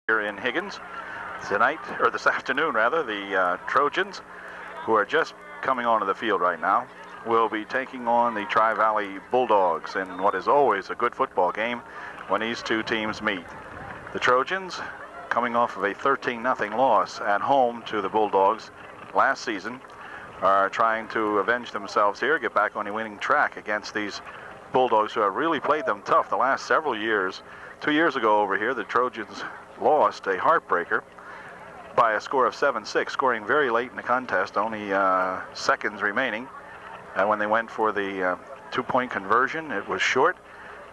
here in Higgins. Tonight, or this afternoon rather, the Trojans, who are just coming onto the field right now, will be taking on the Tri-Valley Bulldogs in what is always a good football game when these two teams meet. The Trojans, coming off of a 13-0 loss at home to the Bulldogs last season, are trying to avenge themselves here, get back on the winning track against these Bulldogs who have really played them tough the last several years. 2 years ago over here, the Trojans lost a heartbreaker by a score of 7-6, scoring very late in the contest, only seconds remaining. When they went for the two-point conversion, it was short,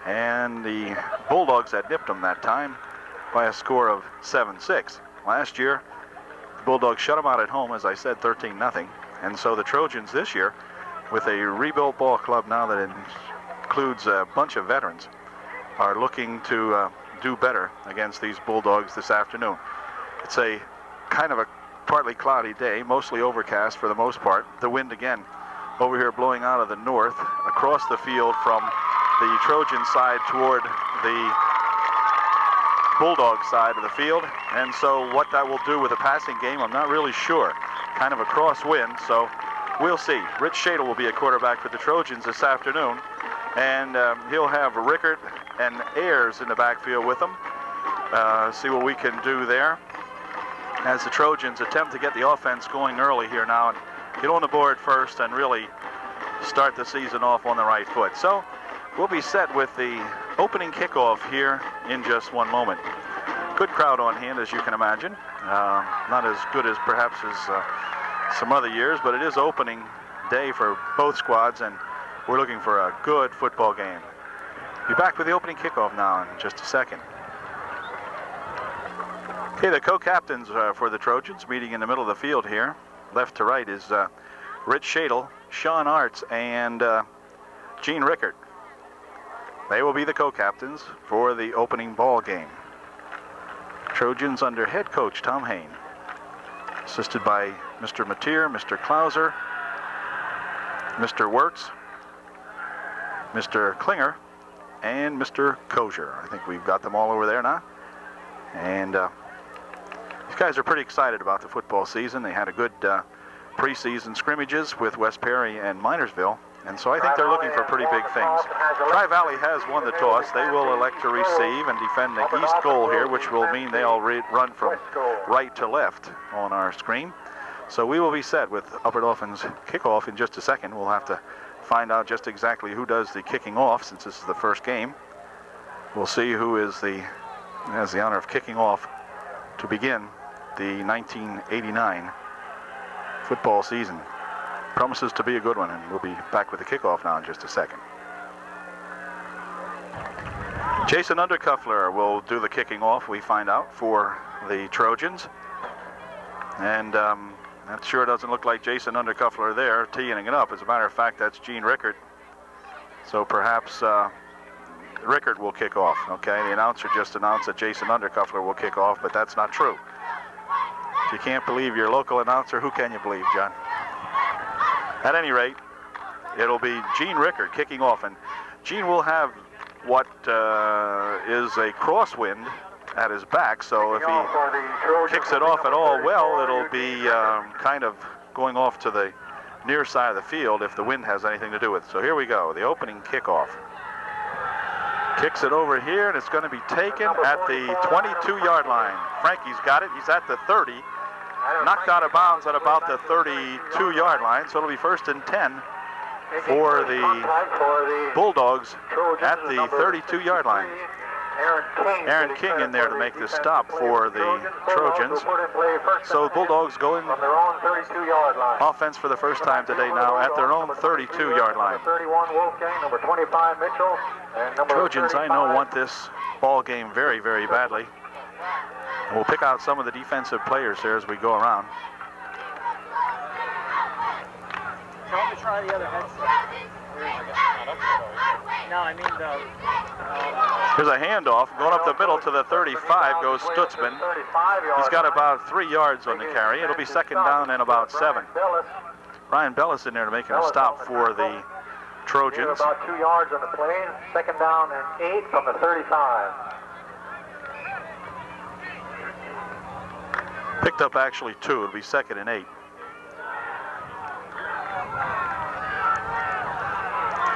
and the Bulldogs had nipped them that time by a score of 7-6. Last year, the Bulldogs shut them out at home, as I said, 13-0. And so the Trojans this year, with a rebuilt ball club now that includes a bunch of veterans, are looking to do better against these Bulldogs this afternoon. It's a kind of a partly cloudy day, mostly overcast for the most part. The wind again over here blowing out of the north across the field from the Trojan side toward the Bulldog side of the field. And so what that will do with the passing game, I'm not really sure. Kind of a crosswind, so we'll see. Rich Shadle will be a quarterback for the Trojans this afternoon, and he'll have Rickard and Ayers in the backfield with him. See what we can do there as the Trojans attempt to get the offense going early here now and get on the board first and really start the season off on the right foot. So we'll be set with the opening kickoff here in just one moment. Good crowd on hand, as you can imagine. Not as good as perhaps as some other years, but it is opening day for both squads, and we're looking for a good football game. Be back with the opening kickoff now in just a second. Okay, the co-captains for the Trojans meeting in the middle of the field here. Left to right is Rich Shadle, Sean Arts, and Gene Rickard. They will be the co-captains for the opening ball game. Trojans under head coach Tom Hain, assisted by Mr. Mateer, Mr. Klauser, Mr. Wirtz, Mr. Klinger, and Mr. Kosher. I think we've got them all over there now. And these guys are pretty excited about the football season. They had a good preseason scrimmages with West Perry and Minersville, and so I think they're looking for pretty big things. Tri-Valley has won the toss. They will elect to receive and defend the east goal here, which will mean they'll run from right to left on our screen. So we will be set with Upper Dauphin's kickoff in just a second. We'll have to find out just exactly who does the kicking off, since this is the first game. We'll see who has the honor of kicking off to begin the 1989 football season. Promises to be a good one, and we'll be back with the kickoff now in just a second. Jason Undercuffler will do the kicking off, we find out, for the Trojans. And that sure doesn't look like Jason Undercuffler there teeing it up. As a matter of fact, that's Gene Rickard. So perhaps Rickard will kick off. Okay, the announcer just announced that Jason Undercuffler will kick off, but that's not true. If you can't believe your local announcer, who can you believe, John? At any rate, it'll be Gene Rickard kicking off, and Gene will have what is a crosswind at his back, so if he kicks it off at all well, it'll be kind of going off to the near side of the field if the wind has anything to do with it. So here we go, the opening kickoff. Kicks it over here, and it's going to be taken at the 22-yard line. Frankie's got it. He's at the 30. Knocked out of bounds at about the 32-yard line, so it'll be 1st and 10 for the Bulldogs at the 32-yard line. Aaron King in there to make the stop for the Trojans. So Bulldogs going offense for the first time today now at their own 32-yard line. Trojans, I know, want this ball game very, very badly. And we'll pick out some of the defensive players here as we go around. Tell him to try the other headset. No, I mean the... Here's a handoff. Going up the middle to the 35 goes Stutzman. He's got about 3 yards on the carry. It'll be 2nd down and about 7. Ryan Bellis in there to make a stop for the Trojans. About 2 yards on the play. 2nd down and 8 from the 35. Picked up actually 2. It'll be 2nd and 8.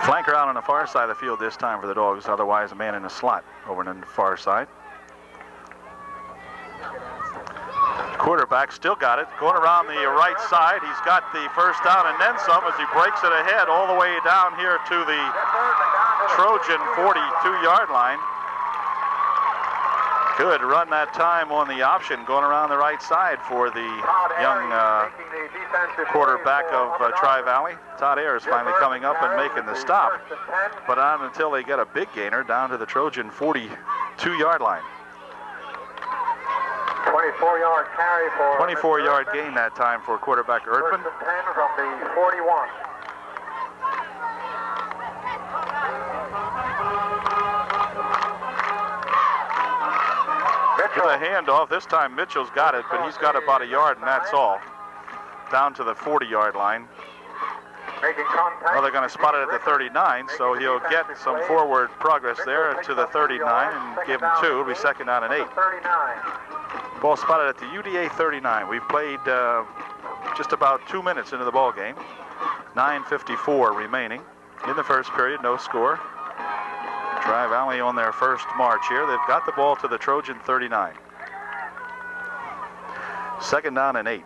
Flanker out on the far side of the field this time for the Dogs, otherwise a man in the slot over on the far side. Quarterback still got it, going around the right side. He's got the first down and then some as he breaks it ahead all the way down here to the Trojan 42-yard line. Good run that time on the option, going around the right side for the young quarterback of Tri-Valley. Todd Ayers finally coming up and making the stop, but not until they get a big gainer down to the Trojan 42-yard line. 24-yard carry for 24-yard gain that time for quarterback Erdman. First and 10 from the 41. With a handoff, this time Mitchell's got it, but he's got about a yard and that's all. Down to the 40-yard line. Well, they're going to spot it at the 39, so he'll get some forward progress there to the 39 and give him 2. It'll be 2nd down and 8. Ball spotted at the UDA 39. We've played just about 2 minutes into the ball game. 9:54 remaining in the first period. No score. Tri-Valley on their first march here. They've got the ball to the Trojan 39. 2nd down and 8.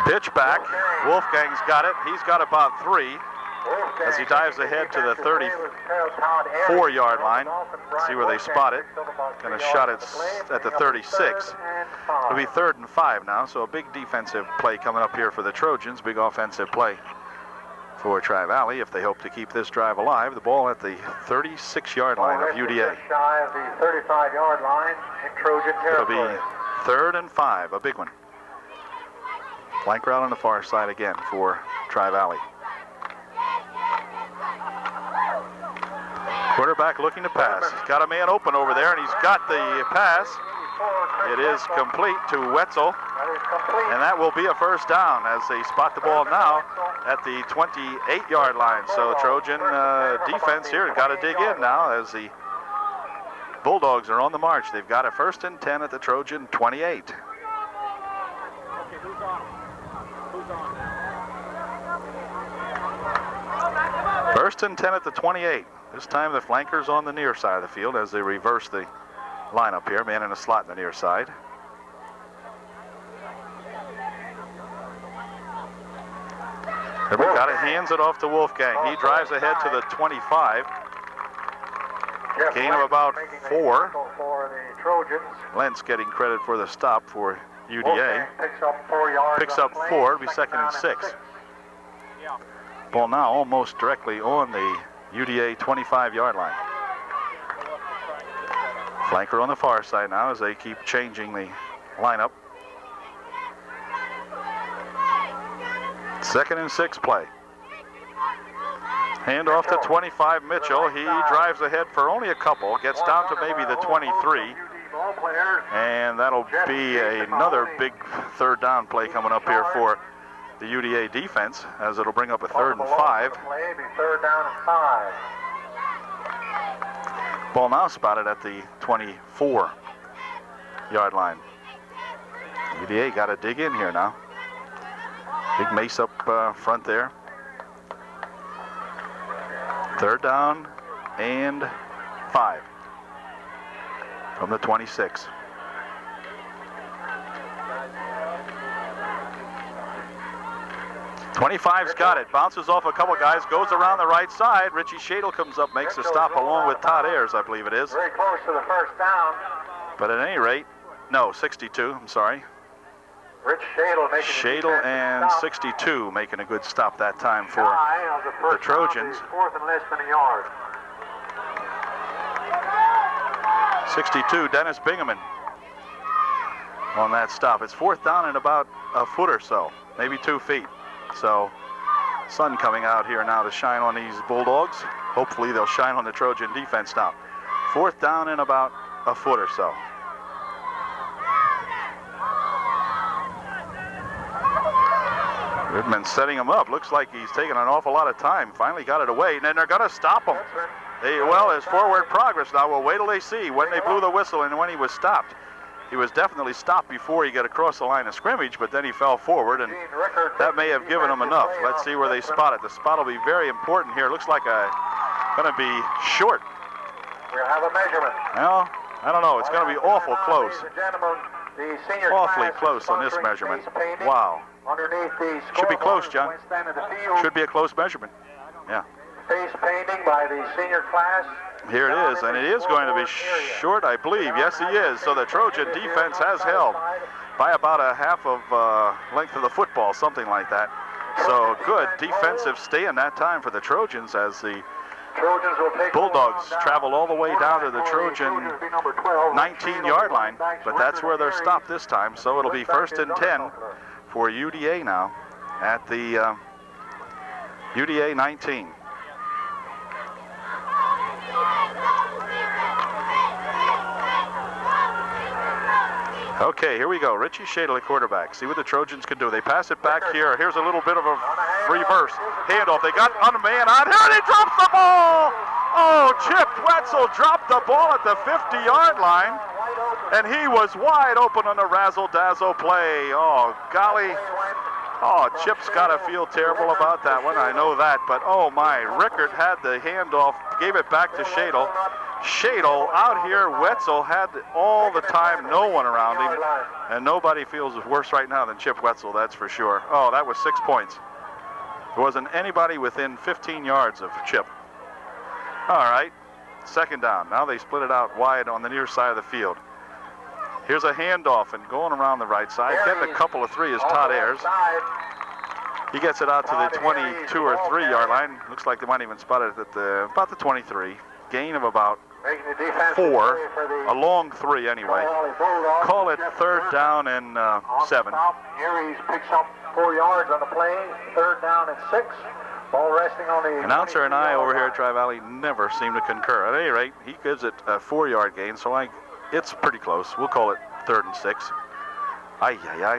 Pitch back. Wolfgang's got it. He's got about 3 as he dives ahead to the 34-yard line. See where they spot it. Going to shot it at the 36. It'll be 3rd and 5 now, so a big defensive play coming up here for the Trojans. Big offensive play for Tri-Valley if they hope to keep this drive alive. The ball at the 36-yard line of UDA. Shy of the 35-yard line in Trojan territory. It'll be 3rd and 5, a big one. Flanker out on the far side again for Tri-Valley. Quarterback looking to pass. He's got a man open over there, and he's got the pass. It is complete to Wetzel, and that will be a first down as they spot the ball now at the 28-yard line. So Trojan defense here got to dig in now as the Bulldogs are on the march. They've got a 1st and 10 at the Trojan 28. First and 10 at the 28. This time the flankers on the near side of the field as they reverse the lineup here. Man in a slot in the near side. Herbert got it, hands it off to Wolfgang. He drives ahead to the 25. Gain of about 4. Lentz getting credit for the stop for UDA. Picks up 4. It'll be 2nd and 6. Ball now almost directly on the UDA 25-yard line. Flanker on the far side now as they keep changing the lineup. 2nd and 6 play. Hand off to 25 Mitchell. He drives ahead for only a couple. Gets down to maybe the 23. And that'll be another big 3rd down play coming up here for the UDA defense, as it'll bring up a 3rd and 5. 3rd down and 5. Ball now spotted at the 24-yard line. UDA got to dig in here now. Big mace up front there. 3rd down and 5 from the 26. '25's got it. Bounces off a couple guys. Goes around the right side. Richie Shadle comes up, makes a stop along with Todd Ayers, I believe it is. Very close to the first down. But at any rate, no, 62. I'm sorry. Rich Shadle making Shadle and 62 making a good stop that time for the Trojans. 4th and less than a yard. 62, Dennis Bingaman on that stop. It's 4th down and about a foot or so, maybe 2 feet. So, sun coming out here now to shine on these Bulldogs. Hopefully they'll shine on the Trojan defense now. 4th down and about a foot or so. Goodman setting him up. Looks like he's taking an awful lot of time. Finally got it away, and then they're going to stop him. Well, his forward progress now. We'll wait till they see when they blew the whistle and when he was stopped. He was definitely stopped before he got across the line of scrimmage, but then he fell forward, and that may have given him enough. Let's see where they spot it. The spot will be very important here. Looks like going to be short. We'll have a measurement. Well, I don't know. It's going to be awful close. Awfully close on this measurement. Wow. Should be close, John. Should be a close measurement. Yeah. Face painting by the senior class. Here it is, and it is going to be short, I believe. Yes, he is. So the Trojan defense has held by about a half of length of the football, something like that. So good defensive stand that time for the Trojans as the Bulldogs travel all the way down to the Trojan 19-yard line, but that's where they're stopped this time. So it'll be 1st and 10 for UDA now at the UDA 19. Okay, here we go. Richie Shadle at quarterback. See what the Trojans can do. They pass it back here. Here's a little bit of a reverse handoff. They got on a man out here, and he drops the ball! Oh, Chip Wetzel dropped the ball at the 50-yard line, and he was wide open on the razzle-dazzle play. Oh, golly. Oh, Chip's got to feel terrible about that one. I know that, but oh my, Rickert had the handoff, gave it back to Shadle. Shadle out here, Wetzel had all the time, no one around him, and nobody feels worse right now than Chip Wetzel, that's for sure. Oh, that was 6 points. There wasn't anybody within 15 yards of Chip. All right, 2nd down. Now they split it out wide on the near side of the field. Here's a handoff and going around the right side. Getting a couple of three is Todd Ayers. He gets it out to the 22 or 3-yard line. Looks like they might even spot it at about the 23. Gain of about 4, a long 3 anyway. Call it 3rd down and 7. Aries picks up 4 yards on the play, 3rd down and 6. Ball resting on the announcer and I over here at Tri-Valley never seem to concur. At any rate, he gives it a 4-yard gain, so it's pretty close. We'll call it 3rd and 6.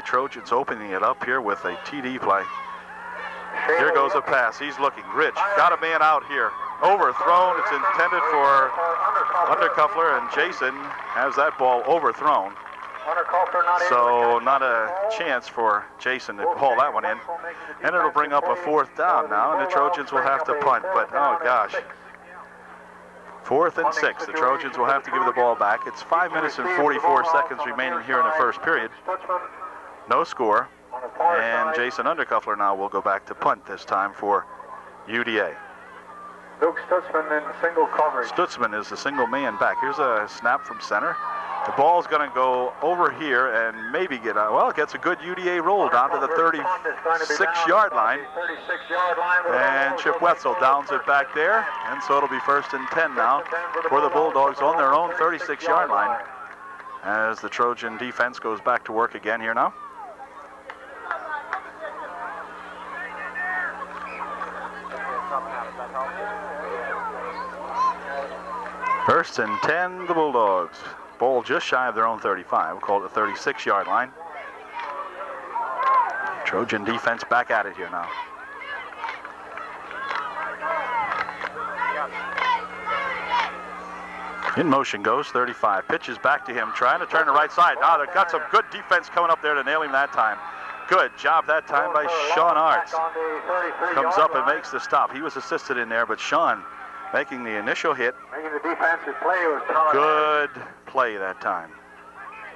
Trojans opening it up here with a TD play. Here goes a pass. He's looking. Rich got a man out here. Overthrown. It's intended for Undercuffler, and Jason has that ball overthrown. So not a chance for Jason to pull that one in. And it'll bring up a 4th down now, and the Trojans will have to punt. But, oh, gosh. 4th and 6. The Trojans will have to give the ball back. It's 5 minutes and 44 seconds remaining here in the first period. No score. And Jason Undercuffler now will go back to punt this time for UDA. Luke Stutzman in single coverage. Stutzman is the single man back. Here's a snap from center. The ball's going to go over here and maybe get out. Well, it gets a good UDA roll down to the 36-yard line. And Chip Wetzel downs it back there. And so it'll be 1st and 10 now for the Bulldogs on their own 36-yard line as the Trojan defense goes back to work again here now. First and 10, the Bulldogs. Ball just shy of their own 35. We'll call it the 36-yard line. Trojan defense back at it here now. In motion goes 35. Pitches back to him, trying to turn the right side. Now they've got some good defense coming up there to nail him that time. Good job that time by Sean Arts. Comes up and makes the stop. He was assisted in there, but Sean making the initial hit. Making the defensive play was Todd. Good play that time.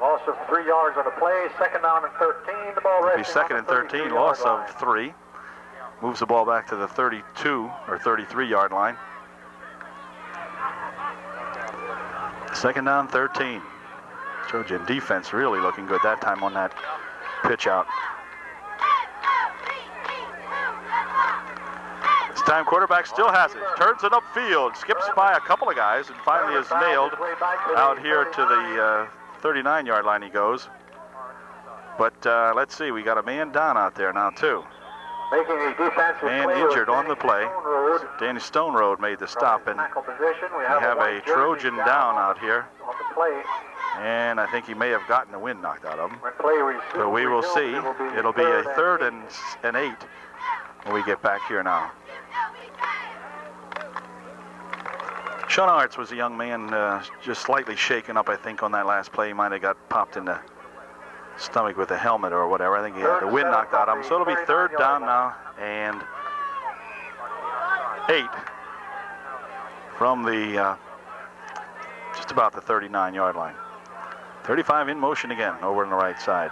Loss of 3 yards on the play. 2nd down and 13. The ball resting. 2nd and 13. Loss of 3. Moves the ball back to the 32 or 33-yard line. 2nd down, 13. Trojan defense really looking good that time on that pitch out. This time quarterback still has it. Turns it upfield. Skips by a couple of guys and finally is nailed out here to the 39-yard line he goes. But let's see, we got a man down out there now too. Making a defensive man play injured on the play. Danny Stone Road made the stop, and we have a Trojan down out here. And I think he may have gotten the wind knocked out of him. When play But we will see. It'll be a third and 8 when we get back here now. Sean Arts was a young man just slightly shaken up, I think, on that last play. He might have got popped in the stomach with a helmet or whatever. I think he had the wind knocked out of him. So it'll be third down now and 8 from the just about the 39-yard line. 35 in motion again over on the right side.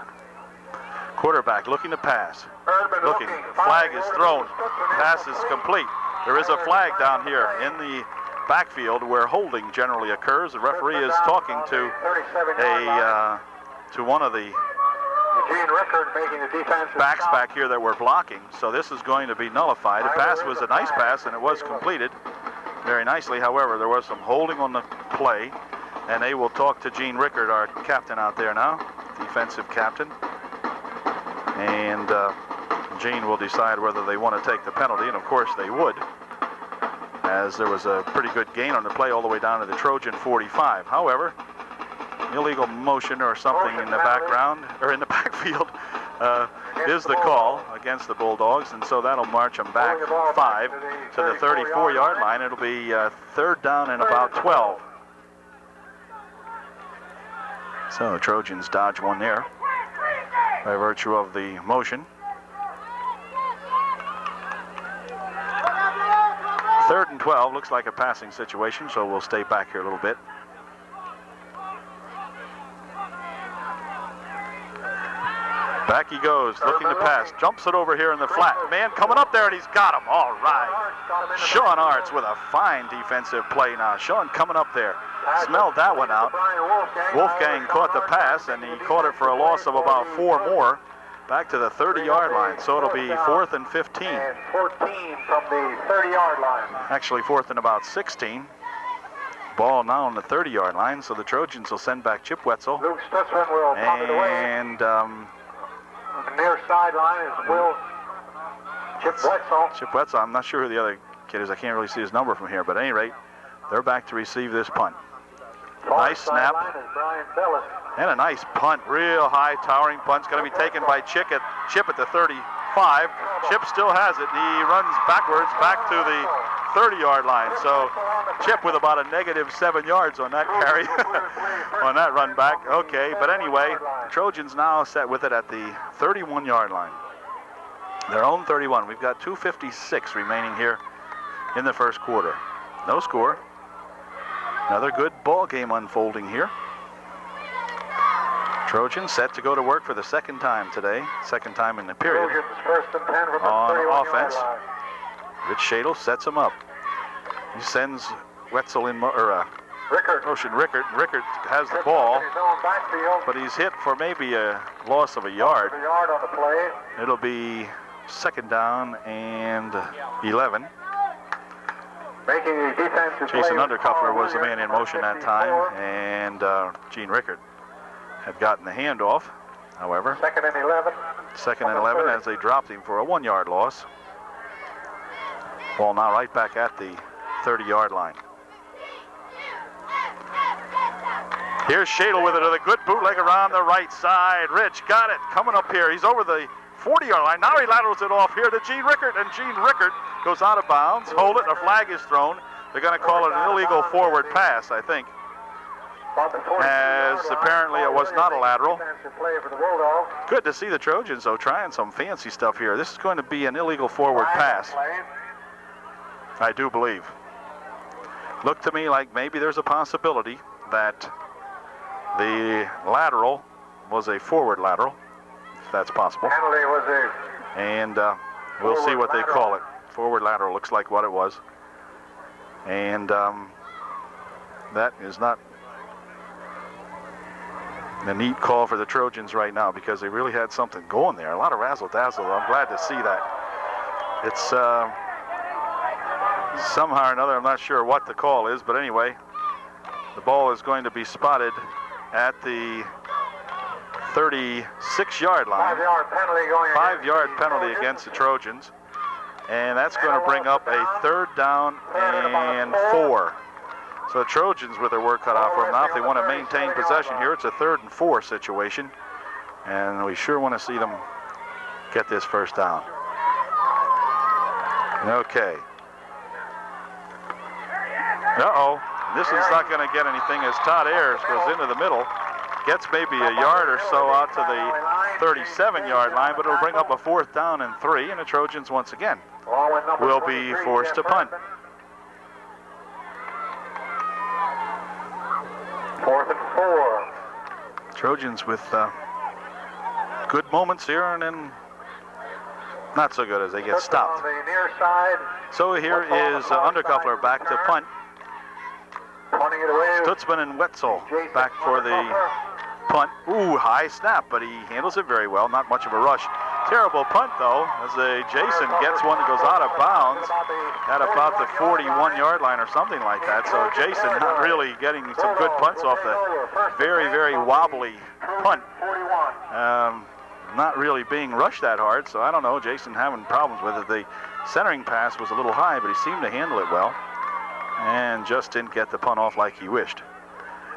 Quarterback looking to pass. Looking. Flag is thrown. Pass is complete. There is a flag down here in the backfield where holding generally occurs. The referee is talking to one of the backs back here that were blocking. So this is going to be nullified. The pass was a nice pass and it was completed very nicely. However, there was some holding on the play, and they will talk to Gene Rickard, our captain out there now, defensive captain. And Gene will decide whether they want to take the penalty, and of course they would, as there was a pretty good gain on the play all the way down to the Trojan 45. However, illegal motion or something in the background, or in the backfield, is the call against the Bulldogs, and so that'll march them back 5 to the 34-yard line. It'll be third down and about 12. So Trojans dodge one there by virtue of the motion. Third and 12, looks like a passing situation, so we'll stay back here a little bit. Back he goes, looking to pass, jumps it over here in the flat. Man coming up there, and he's got him. All right. Sean Arts with a fine defensive play now. Sean coming up there, smelled that one out. Wolfgang caught the pass, and he caught it for a loss of about 4 more. Back to the 30-yard line, so it'll be 4th and 15. And 14 from the 30-yard line. Actually, 4th and about 16. Ball now on the 30-yard line, so the Trojans will send back Chip Wetzel. Luke Stutzman will pop it away. And on the near sideline is Chip Wetzel. Chip Wetzel, I'm not sure who the other kid is. I can't really see his number from here, but at any rate, they're back to receive this punt. Nice snap. And a nice punt, real high towering punt. It's going to be taken by Chip at the 35. Chip still has it. He runs backwards back to the 30-yard line. So Chip with about a -7 yards on that carry, on that run back. Okay, but anyway, Trojans now set with it at the 31-yard line. Their own 31. We've got 2:56 remaining here in the first quarter. No score. Another good ball game unfolding here. Trojans set to go to work for the second time today, second time in the period. On offense, Rich Shadle sets him up. He sends Wetzel in, Ocean Rickard. Rickard has the ball, but he's hit for maybe a loss of a yard. It'll be second down and 11. Jason Undercuffler was the man in motion that time, and Gene Rickard had gotten the handoff, however. Second and 11. Second and 11 as they dropped him for a 1-yard loss. Ball now right back at the 30-yard line. Here's Shadle with it, with a good bootleg around the right side. Rich got it, coming up here. He's over the 40-yard line. Now he laterals it off here to Gene Rickard, and Gene Rickard goes out of bounds. Hold it, and a flag is thrown. They're going to call it an illegal forward pass, I think, as apparently it was not a lateral. Good to see the Trojans, though, trying some fancy stuff here. This is going to be an illegal forward pass, I do believe. Looked to me like maybe there's a possibility that the lateral was a forward lateral, if that's possible. And we'll see what they call it. Forward lateral looks like what it was. And that is not a neat call for the Trojans right now, because they really had something going there. A lot of razzle-dazzle. I'm glad to see that. It's somehow or another, I'm not sure what the call is, but anyway, the ball is going to be spotted at the 36-yard line. 5-yard penalty against the Trojans. And that's going to bring up a third down and 4. So the Trojans with their work cut out for them now. If they want to maintain possession here, it's a 3rd and 4 situation. And we sure want to see them get this first down. Okay. Uh-oh. This is not going to get anything as Todd Ayers goes into the middle. Gets maybe a yard or so out to the 37-yard line, but it'll bring up a 4th down and 3, and the Trojans once again will be forced to punt. 4th and 4. Trojans with good moments here, and then not so good as they get stopped. So here is Undercuffler back to punt. Stutzman and Wetzel back for the punt. Ooh, high snap, but he handles it very well. Not much of a rush. Terrible punt, though, as Jason gets one that goes out of bounds at about the 41-yard line or something like that. So Jason not really getting some good punts off the very, very wobbly punt. Not really being rushed that hard, so I don't know. Jason having problems with it. The centering pass was a little high, but he seemed to handle it well and just didn't get the punt off like he wished.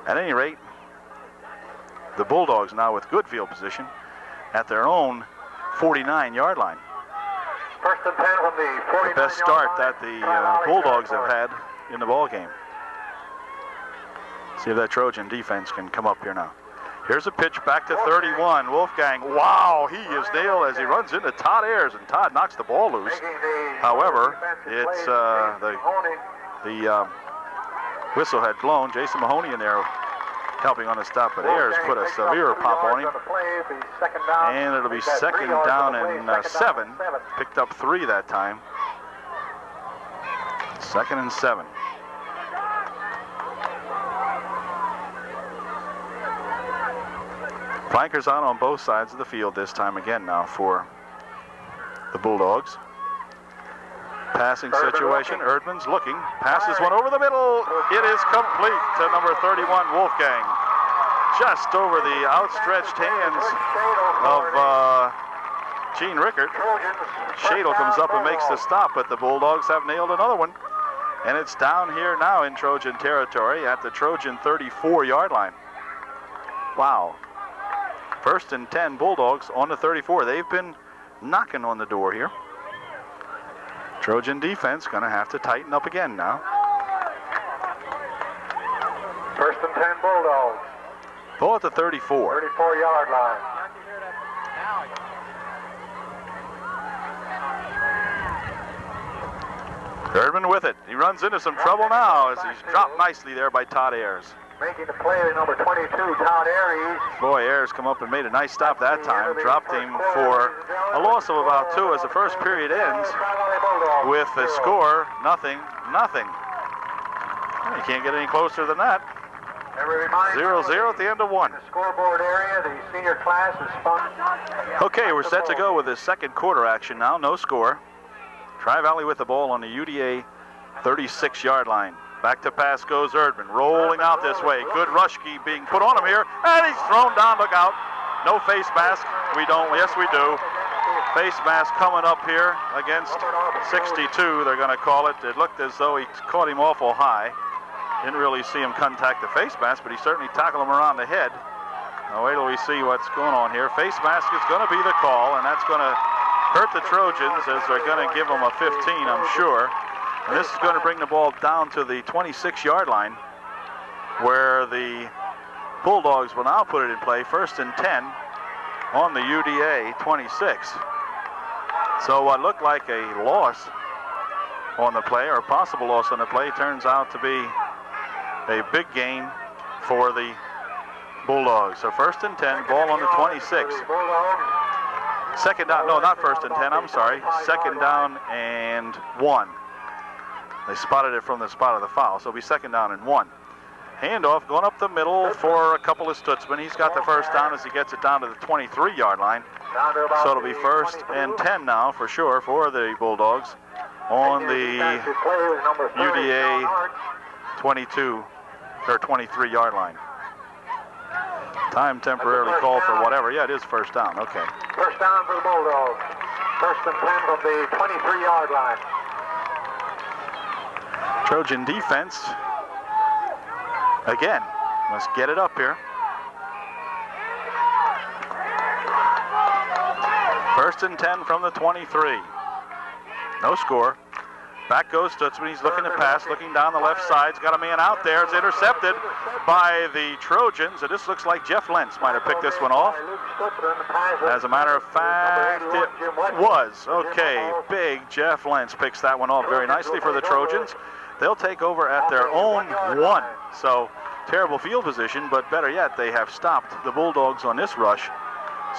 At any rate, the Bulldogs now with good field position at their own 49-yard line. 1st and 10 from the 49-yard the best start that the Bulldogs have had in the ball game. See if that Trojan defense can come up here now. Here's a pitch back to 31. Wolfgang, wow, he is nailed as he runs into Todd Ayers, and Todd knocks the ball loose. However, it's the whistle had blown. Jason Mahoney in there helping on the stop, but Ayers put a severe pop on him. And it'll be 2nd down and 7. Picked up 3 that time. 2nd and 7. Flankers out on both sides of the field this time again now for the Bulldogs. Passing situation, Erdman's looking, passes one over the middle. It is complete to number 31, Wolfgang. Just over the outstretched hands of Gene Rickert. Shadle comes up and makes the stop, but the Bulldogs have nailed another one. And it's down here now in Trojan territory at the Trojan 34-yard line. Wow. 1st and 10 Bulldogs on the 34. They've been knocking on the door here. Trojan defense going to have to tighten up again now. 1st and 10 Bulldogs. Ball at the 34. 34-yard line. Erdman with it. He runs into some trouble now as he's dropped nicely there by Todd Ayers. Making the play, number 22, Todd Ayers. Boy, Ayers come up and made a nice stop that time. Dropped him for a loss of about 2 as the first period ends with the score, nothing. You can't get any closer than that. 0-0 at the end of 1. The scoreboard area, the senior class is spun. Okay, we're set to go with the 2nd quarter action now. No score. Tri-Valley with the ball on the UDA 36-yard line. Back to pass goes Erdman, rolling out this way. Good rush key being put on him here, and he's thrown down. Look out. No face mask. We don't. Yes, we do. Face mask coming up here against 62, they're going to call it. It looked as though he caught him awful high. Didn't really see him contact the face mask, but he certainly tackled him around the head. Now wait till we see what's going on here. Face mask is going to be the call, and that's going to hurt the Trojans as they're going to give them a 15, I'm sure. And this is going to bring the ball down to the 26-yard line, where the Bulldogs will now put it in play. 1st and 10 on the UDA 26. So what looked like a loss on the play, or a possible loss on the play, turns out to be a big gain for the Bulldogs. So 1st and 10, ball on the 26. 2nd down, no, not 1st and 10, I'm sorry. 2nd down and 1. They spotted it from the spot of the foul, so it'll be 2nd down and 1. Handoff going up the middle for a couple of Stutzman. He's got the first down as he gets it down to the 23-yard line. So it'll be 1st and 10 now for sure for the Bulldogs on the UDA 22 or 23-yard line. Time temporarily called for whatever. Yeah, it is 1st down. Okay. 1st down for the Bulldogs. 1st and 10 from the 23-yard line. Trojan defense Again, must get it up here. First and 10 from the 23. No score. Back goes Stutzman. He's looking to pass, looking down the left side. He's got a man out there. It's intercepted by the Trojans. And this looks like Jeff Lentz might have picked this one off. As a matter of fact, it was. Okay, big Jeff Lentz picks that one off very nicely for the Trojans. They'll take over at their own 1. So terrible field position, but better yet, they have stopped the Bulldogs on this rush.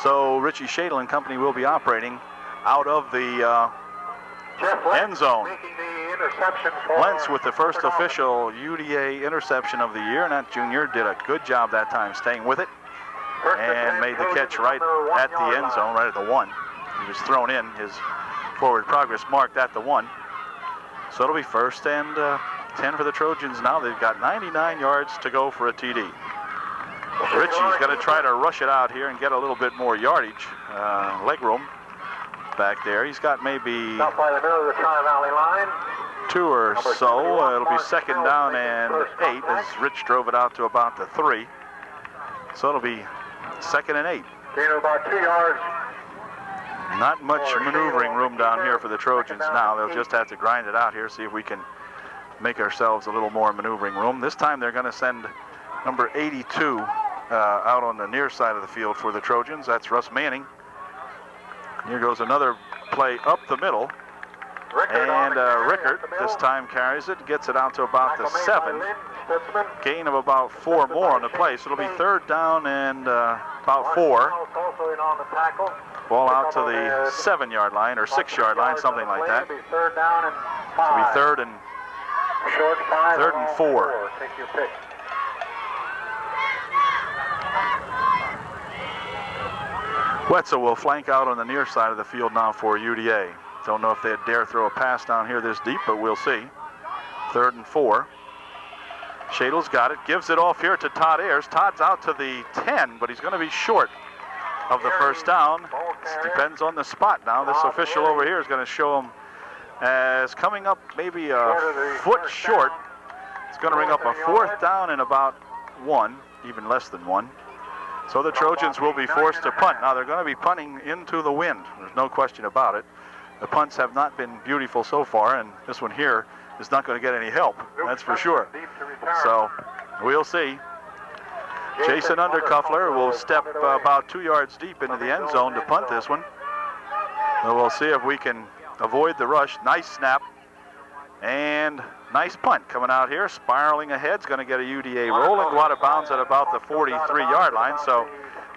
So Richie Shadle and company will be operating out of the end zone. Lentz with the first official UDA interception of the year, and that junior did a good job that time staying with it and made the catch right at the end zone, right at the 1. He was thrown in, his forward progress marked at the 1. So it'll be first and 10 for the Trojans now. They've got 99 yards to go for a TD. Richie's going to try to rush it out here and get a little bit more yardage, leg room back there. He's got maybe 2 or so. It'll be second down and 8 as Rich drove it out to about the 3. So it'll be second and 8. Gain of about 2 yards. Not much maneuvering room down here for the Trojans now. They'll just have to grind it out here, see if we can make ourselves a little more maneuvering room. This time they're going to send number 82 out on the near side of the field for the Trojans. That's Russ Manning. Here goes another play up the middle. And Rickert this time carries it, gets it out to about the 7. Gain of about 4 more on the play. So it'll be third down and about 4. Ball out to the 7-yard line or 6-yard line, something like that. It'll be third down and 5. It'll be third and 4. Take your pick. Wetzel will flank out on the near side of the field now for UDA. Don't know if they'd dare throw a pass down here this deep, but we'll see. Third and 4. Shadle's got it, gives it off here to Todd Ayers. Todd's out to the 10, but he's going to be short of the first down. It depends on the spot now. This official over here is going to show him as coming up maybe a foot short. It's going to bring up a 4th down and about 1, even less than 1. So the Trojans will be forced to punt. Now they're going to be punting into the wind. There's no question about it. The punts have not been beautiful so far, and this one here is not going to get any help. That's for sure. So we'll see. Jason Undercuffler will step about 2 yards deep into the end zone to punt this one. So we'll see if we can avoid the rush. Nice snap and nice punt coming out here. Spiraling ahead. It's going to get a UDA roll and go out of bounds at about the 43-yard line. So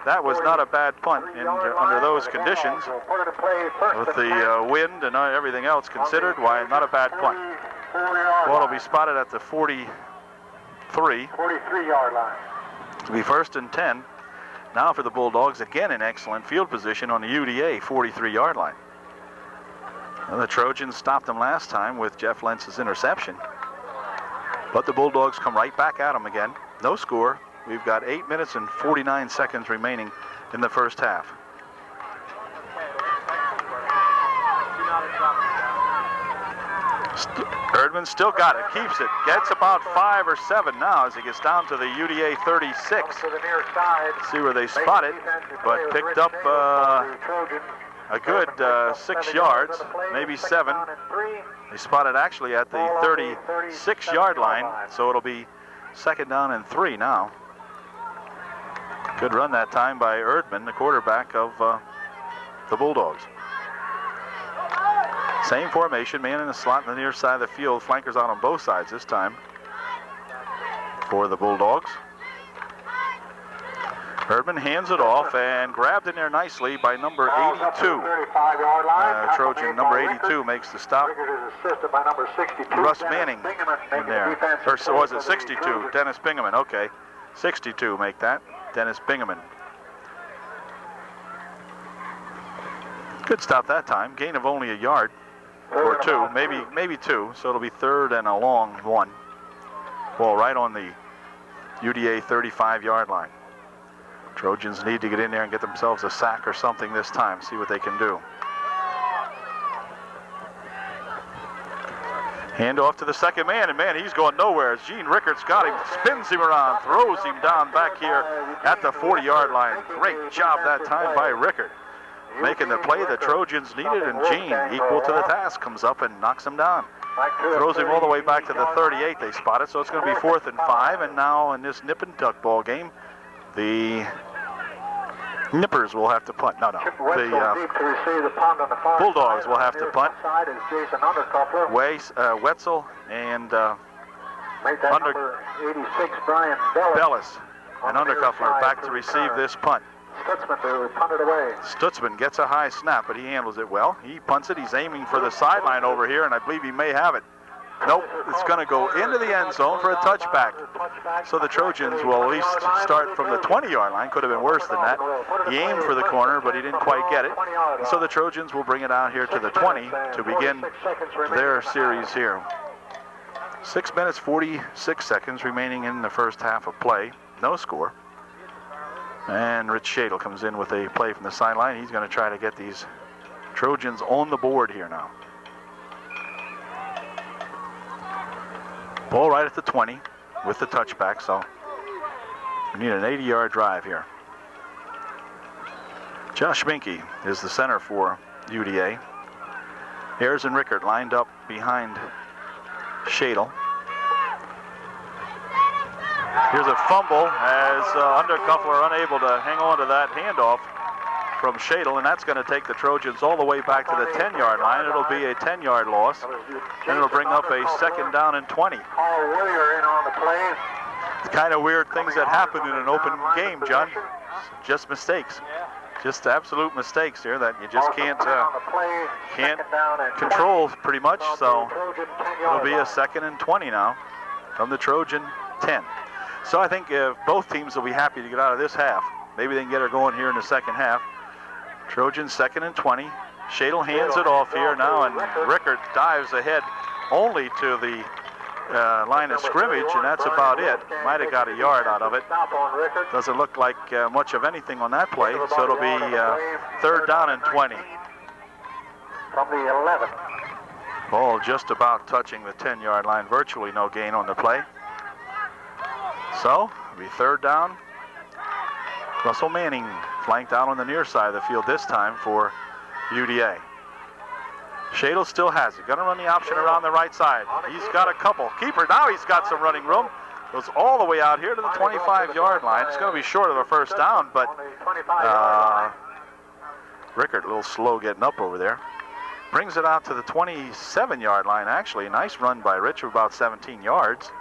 that was not a bad punt under those conditions. With the wind and everything else considered, why, not a bad punt. Ball will be spotted at the 43-yard line. It'll be first and 10. Now for the Bulldogs, again in excellent field position on the UDA 43-yard line. Well, the Trojans stopped them last time with Jeff Lentz's interception. But the Bulldogs come right back at them again. No score. We've got 8 minutes and 49 seconds remaining in the first half. Erdman still got it, keeps it, gets about 5 or 7 now as he gets down to the UDA 36. See where they spot it, but picked up a good 6 yards, maybe 7. They spotted actually at the 36-yard line, so it'll be second down and 3 now. Good run that time by Erdman, the quarterback of the Bulldogs. Same formation, man in the slot on the near side of the field. Flankers out on both sides this time for the Bulldogs. Erdman hands it off and grabbed in there nicely by number 82. Trojan number 82 makes the stop. Russ Manning in there. Or so was it 62? Dennis Bingaman, okay. 62 make that. Dennis Bingaman. Good stop that time. Gain of only a yard or 2, maybe 2. So it'll be third and a long 1. Ball right on the UDA 35-yard line. Trojans need to get in there and get themselves a sack or something this time. See what they can do. Hand off to the second man, and man, he's going nowhere. As Gene Rickards got him, spins him around, throws him down back here at the 40-yard line. Great job that time by Rickard, making the play the Trojans needed, and Gene, equal to the task, comes up and knocks him down. Throws him all the way back to the 38 they spotted, so it's going to be 4th and 5, and now in this nip and tuck ball game, the Nippers will have to punt. No. The Bulldogs will have to punt. Wetzel and Bellis and Undercuffler back to receive this punt. Stutzman gets a high snap, but he handles it well. He punts it. He's aiming for the sideline over here, and I believe he may have it. Nope, it's going to go into the end zone for a touchback. So the Trojans will at least start from the 20-yard line. Could have been worse than that. He aimed for the corner, but he didn't quite get it. And so the Trojans will bring it out here to the 20 to begin their series here. 6 minutes, 46 seconds remaining in the first half of play. No score. And Rich Shadle comes in with a play from the sideline. He's going to try to get these Trojans on the board here now. Ball right at the 20 with the touchback, so we need an 80-yard drive here. Josh Minke is the center for UDA. Ayers and Rickard lined up behind Shadle. Here's a fumble as Undercuffler unable to hang on to that handoff from Shadle, and that's going to take the Trojans all the way back to the 10-yard line. It'll be a 10-yard loss, and it'll bring up a 2nd down and 20. It's kind of weird things that happen in an open game, John. Just mistakes. Just absolute mistakes here that you just can't control pretty much. So it'll be a 2nd and 20 now from the Trojan 10. So I think both teams will be happy to get out of this half. Maybe they can get her going here in the second half. Trojans 2nd and 20. Shadle hands it off here now, and Rickard dives ahead only to the line of scrimmage, and that's about it. Might have got a yard out of it. Doesn't look like much of anything on that play, so it'll be 3rd down and 20. From the 11. Ball just about touching the 10-yard line. Virtually no gain on the play. So it'll be 3rd down. Russell Manning flanked out on the near side of the field this time for UDA. Shadle still has it. Going to run the option around the right side. He's got a couple. Keeper, now he's got some running room. Goes all the way out here to the 25-yard line. It's going to be short of a 1st down, but Rickard a little slow getting up over there. Brings it out to the 27-yard line, actually. A nice run by Rich of about 17 yards.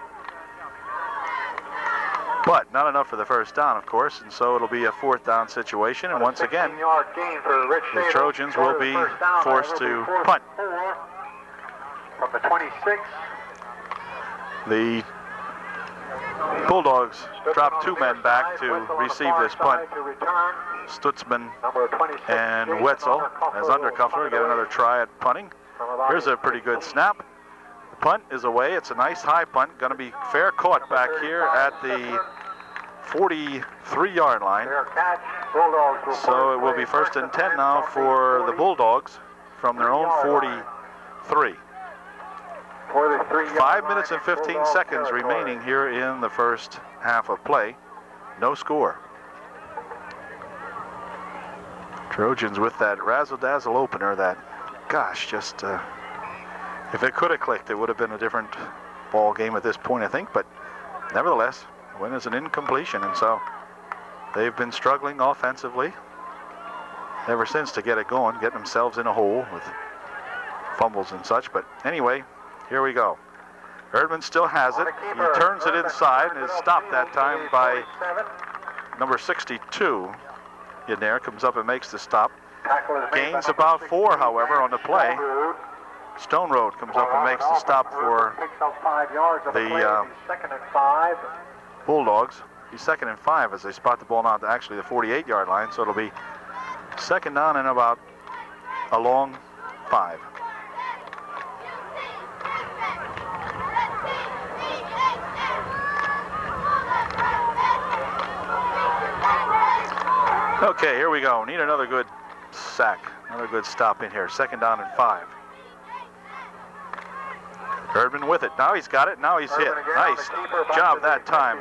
But not enough for the 1st down, of course, and so it'll be a 4th down situation. And once again, the Trojans will be forced to punt. From the 26. The Bulldogs drop 2 men back to receive this punt. Stutzman and Wetzel as Undercuffler get another try at punting. Here's a pretty good snap. The punt is away. It's a nice high punt. Going to be fair caught back here at the 43-yard line. So it will be 1st and 10 now for the Bulldogs from their own 43. 5 minutes and 15 seconds remaining here in the first half of play. No score. Trojans with that razzle-dazzle opener that, gosh, just if it could have clicked, it would have been a different ball game at this point, I think. But nevertheless, the win is an incompletion, and so they've been struggling offensively ever since to get it going, getting themselves in a hole with fumbles and such. But anyway, here we go. Erdman still has it. He turns it inside and is stopped that time by number 62 in there. Comes up and makes the stop. Gains about 4, however, on the play. Stone Road comes up and makes the stop for the Bulldogs. He's 2nd and 5 as they spot the ball now to actually the 48-yard line. So it'll be 2nd down and about a long 5. Okay, here we go. Need another good sack, another good stop in here. 2nd down and 5. Erdman with it. Now he's got it. Now he's hit. Nice job that time.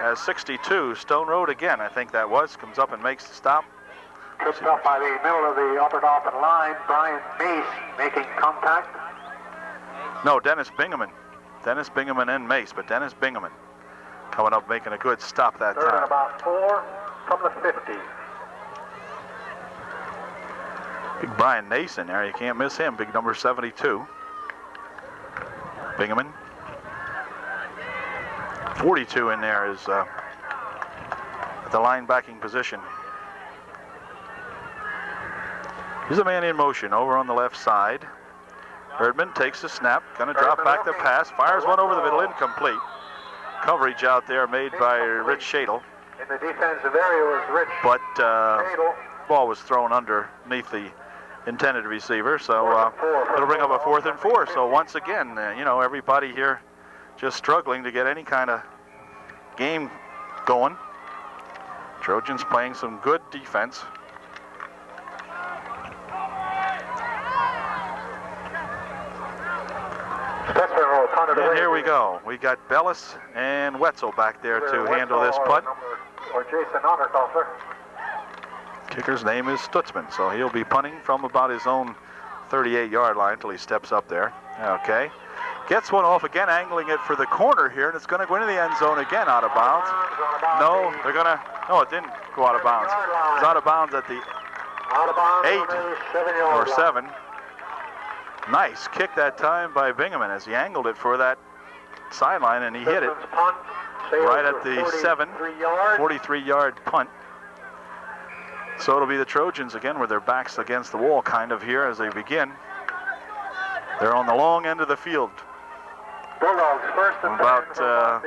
As 62, Stone Road again, I think that was, comes up and makes the stop. Tripped up by the middle of the upper Dauphin line. Brian Mace making contact. No, Dennis Bingaman. Dennis Bingaman and Mace, but Dennis Bingaman coming up making a good stop that Third time. and about 4 from the 50. Big Brian Nason there, you can't miss him. Big number 72. Bingaman. 42 in there is at the linebacking position. Here's a man in motion over on the left side. Erdman takes the snap, gonna drop back the pass, fires one over the middle, incomplete. Coverage out there made by Rich Shadle. In the defensive area was Rich But Shadle. ball was thrown underneath the intended receiver, so it'll bring up a 4th and 4. So once again, you know, everybody here just struggling to get any kind of game going. Trojans playing some good defense. And here we go. We got Bellis and Wetzel back there to handle this punt. Or Jason Otterkoffler. Kicker's name is Stutzman, so he'll be punting from about his own 38-yard line until he steps up there. Okay. Gets one off again, angling it for the corner here, and it's going to go into the end zone again, out of bounds. No, they're going to, no, it didn't go out of bounds. It's out of bounds at the 8 or 7. Nice kick that time by Bingaman as he angled it for that sideline, and he hit it right at the 43-yard punt. So it'll be the Trojans again with their backs against the wall kind of here as they begin. They're on the long end of the field. Bulldogs first and about the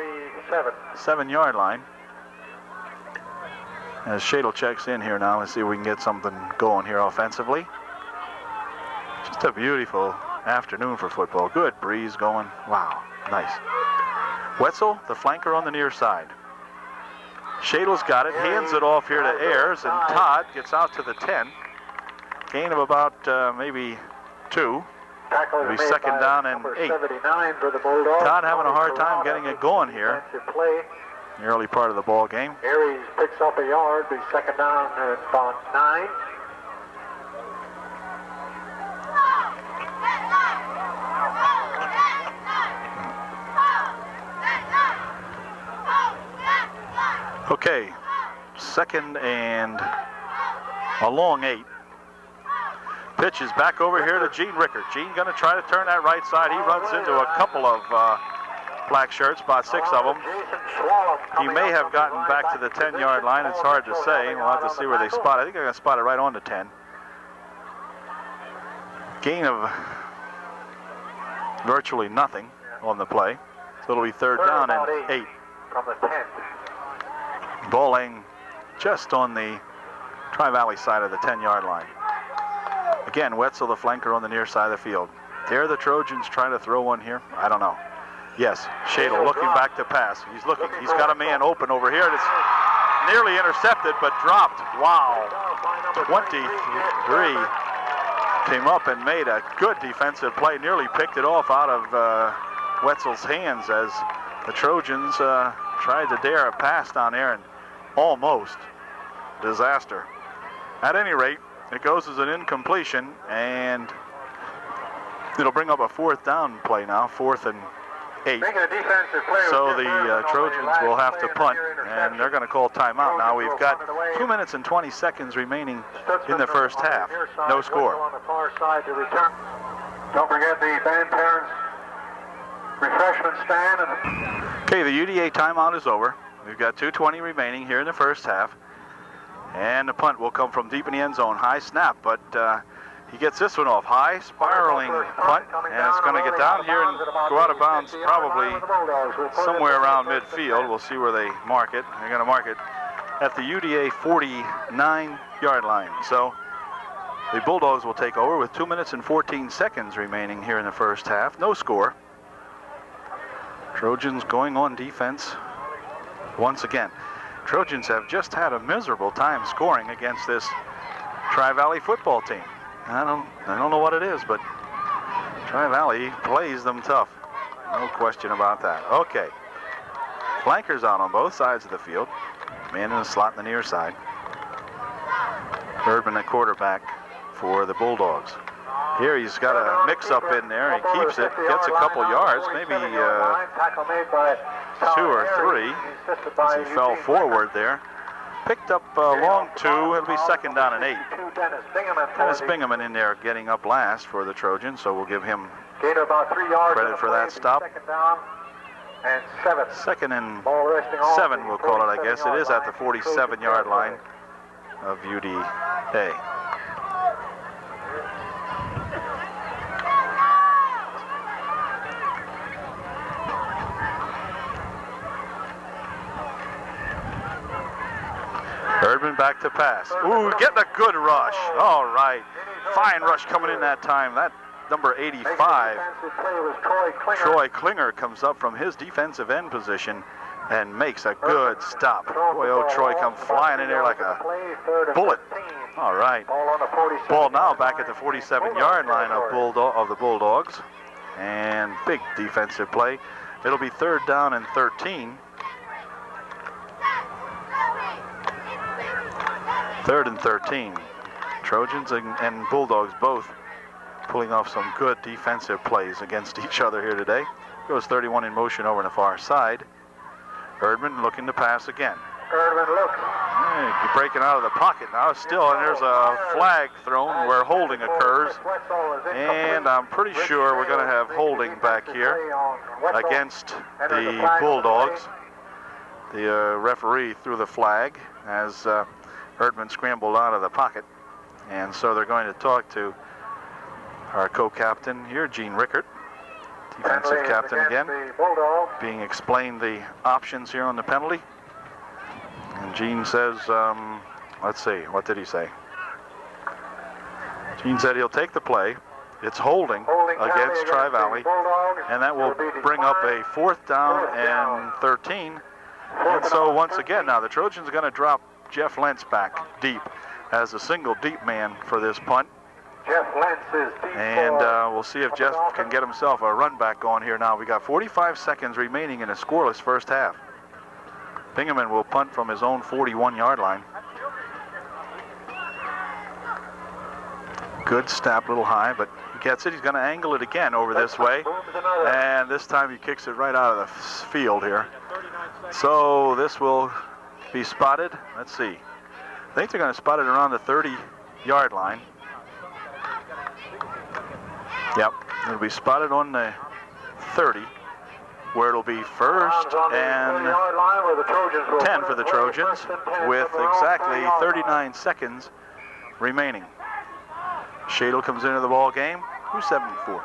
7-yard line. As Shadle checks in here now, let's see if we can get something going here offensively. Just a beautiful afternoon for football. Good breeze going. Wow, nice. Wetzel, the flanker on the near side. Shadle's got it, hands it off here to Ayers, and Todd gets out to the 10. Gain of about maybe 2. It'll be second down and 8. Todd having a hard time getting it going here in the early part of the ball game. Aries picks up a yard, be second down at about 9. Okay, second and a long 8. Pitch is back over here to Gene Rickert. Gene going to try to turn that right side. He runs into a couple of black shirts, about 6 of them. He may have gotten back to the 10-yard line. It's hard to say. We'll have to see where they spot it. I think they're going to spot it right on the 10. Gain of virtually nothing on the play. So it'll be third down and 8. From the 10. Ball laying just on the Tri-Valley side of the 10-yard line. Again, Wetzel, the flanker on the near side of the field. Dare the Trojans trying to throw one here? I don't know. Yes, Shadle looking back to pass. He's looking. He's got a man open over here. It's nearly intercepted, but dropped. Wow. 23 came up and made a good defensive play. Nearly picked it off out of Wetzel's hands as the Trojans tried to dare a pass down there, and almost disaster. At any rate, it goes as an incompletion, and it'll bring up a 4th down play now, 4th and 8. So the Trojans will have to punt, and they're going to call timeout now. We've got 2 minutes and 20 seconds remaining in the first half. No score. Don't forget the band parents refreshment stand. Okay, the UDA timeout is over. We've got 2:20 remaining here in the first half. And the punt will come from deep in the end zone. High snap, but he gets this one off. High, spiraling punt, and it's going to get down here and go out of bounds probably somewhere around midfield. We'll see where they mark it. They're going to mark it at the UDA 49-yard line. So the Bulldogs will take over with 2 minutes and 14 seconds remaining here in the first half. No score. Trojans going on defense once again. Trojans have just had a miserable time scoring against this Tri-Valley football team. I don't know what it is, but Tri-Valley plays them tough. No question about that. Okay. Flankers out on both sides of the field. Man in the slot on the near side. Erdman, the quarterback for the Bulldogs. Here he's got a mix-up in there. He keeps it, gets a couple yards, maybe 2 or 3, as he fell forward there. Picked up long 2. It'll be 2nd down and 8. Dennis Bingaman in there getting up last for the Trojans, so we'll give him credit for that stop. 2nd and 7, we'll call it, I guess. It is at the 47-yard line of UDA. Erdman back to pass. Ooh, getting a good rush. All right. Fine rush coming in that time. That number 85, Troy Klinger, comes up from his defensive end position and makes a good stop. Boy, oh, Troy come flying in there like a bullet. All right. Ball now back at the 47-yard line of the Bulldogs. And big defensive play. It'll be 3rd down and 13. 3rd and 13. Trojans and Bulldogs both pulling off some good defensive plays against each other here today. Goes 31 in motion over on the far side. Erdman looking to pass again. Erdman looks. Hey, breaking out of the pocket now still, and there's a flag thrown where holding occurs. And I'm pretty sure we're going to have holding back here against the Bulldogs. The referee threw the flag as Erdman scrambled out of the pocket, and so they're going to talk to our co-captain here, Gene Rickert, defensive captain again, being explained the options here on the penalty. And Gene says, let's see, what did he say? Gene said he'll take the play. It's holding against Tri-Valley, and that will bring up a 4th down and 13. And so once again, now the Trojans are going to drop Jeff Lentz back deep as a single deep man for this punt. Jeff Lentz is deep. And we'll see if Jeff can get himself a run back going here now. We got 45 seconds remaining in a scoreless first half. Bingaman will punt from his own 41-yard line. Good snap, a little high, but he gets it. He's going to angle it again over this way. And this time he kicks it right out of the field here. So this will be spotted. Let's see. I think they're going to spot it around the 30-yard line. Yep, it'll be spotted on the 30, where it'll be 1st and 10 for the Trojans, with exactly 39 seconds remaining. Shadle comes into the ball game. Who's 74?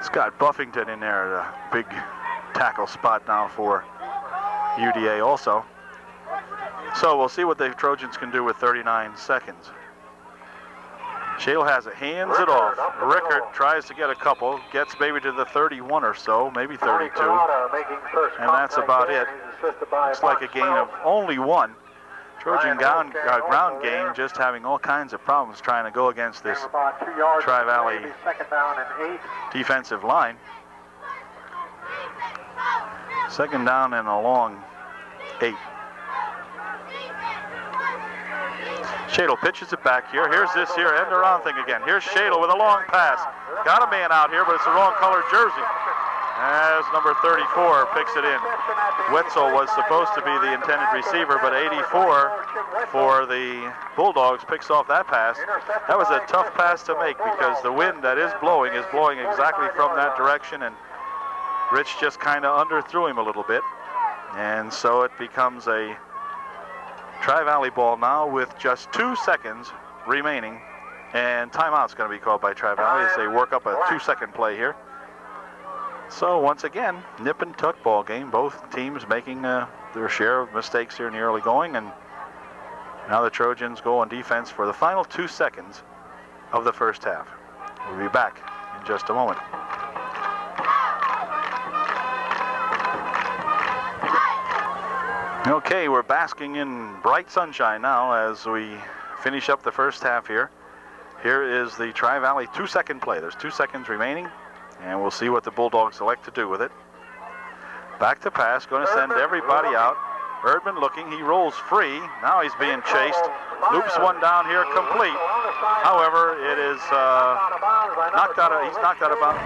Scott Buffington in there, a big tackle spot now for UDA also. So we'll see what the Trojans can do with 39 seconds. Shale has it, hands it off. Rickert tries to get a couple, gets maybe to the 31 or so, maybe 32. And that's about it. Looks like a gain of only 1. Trojan ground game just having all kinds of problems trying to go against this Tri-Valley defensive line. 2nd down and a long 8. Shadle pitches it back here. Here's this here end around thing again. Here's Shadle with a long pass. Got a man out here, but it's the wrong colored jersey. As number 34 picks it in. Wetzel was supposed to be the intended receiver, but 84 for the Bulldogs picks off that pass. That was a tough pass to make because the wind that is blowing exactly from that direction, and Rich just kind of underthrew him a little bit. And so it becomes a Tri-Valley ball now with just 2 seconds remaining, and timeout's going to be called by Tri-Valley as they work up a 2-second play here. So once again, nip and tuck ball game. Both teams making their share of mistakes here in the early going, and now the Trojans go on defense for the final 2 seconds of the first half. We'll be back in just a moment. Okay, we're basking in bright sunshine now as we finish up the first half here. Here is the Tri-Valley 2-second play. There's 2 seconds remaining, and we'll see what the Bulldogs elect to do with it. Back to pass, going to send everybody out. Erdman looking, he rolls free. Now he's being chased. Loops one down here, complete. However, it is knocked out. He's knocked out of bounds.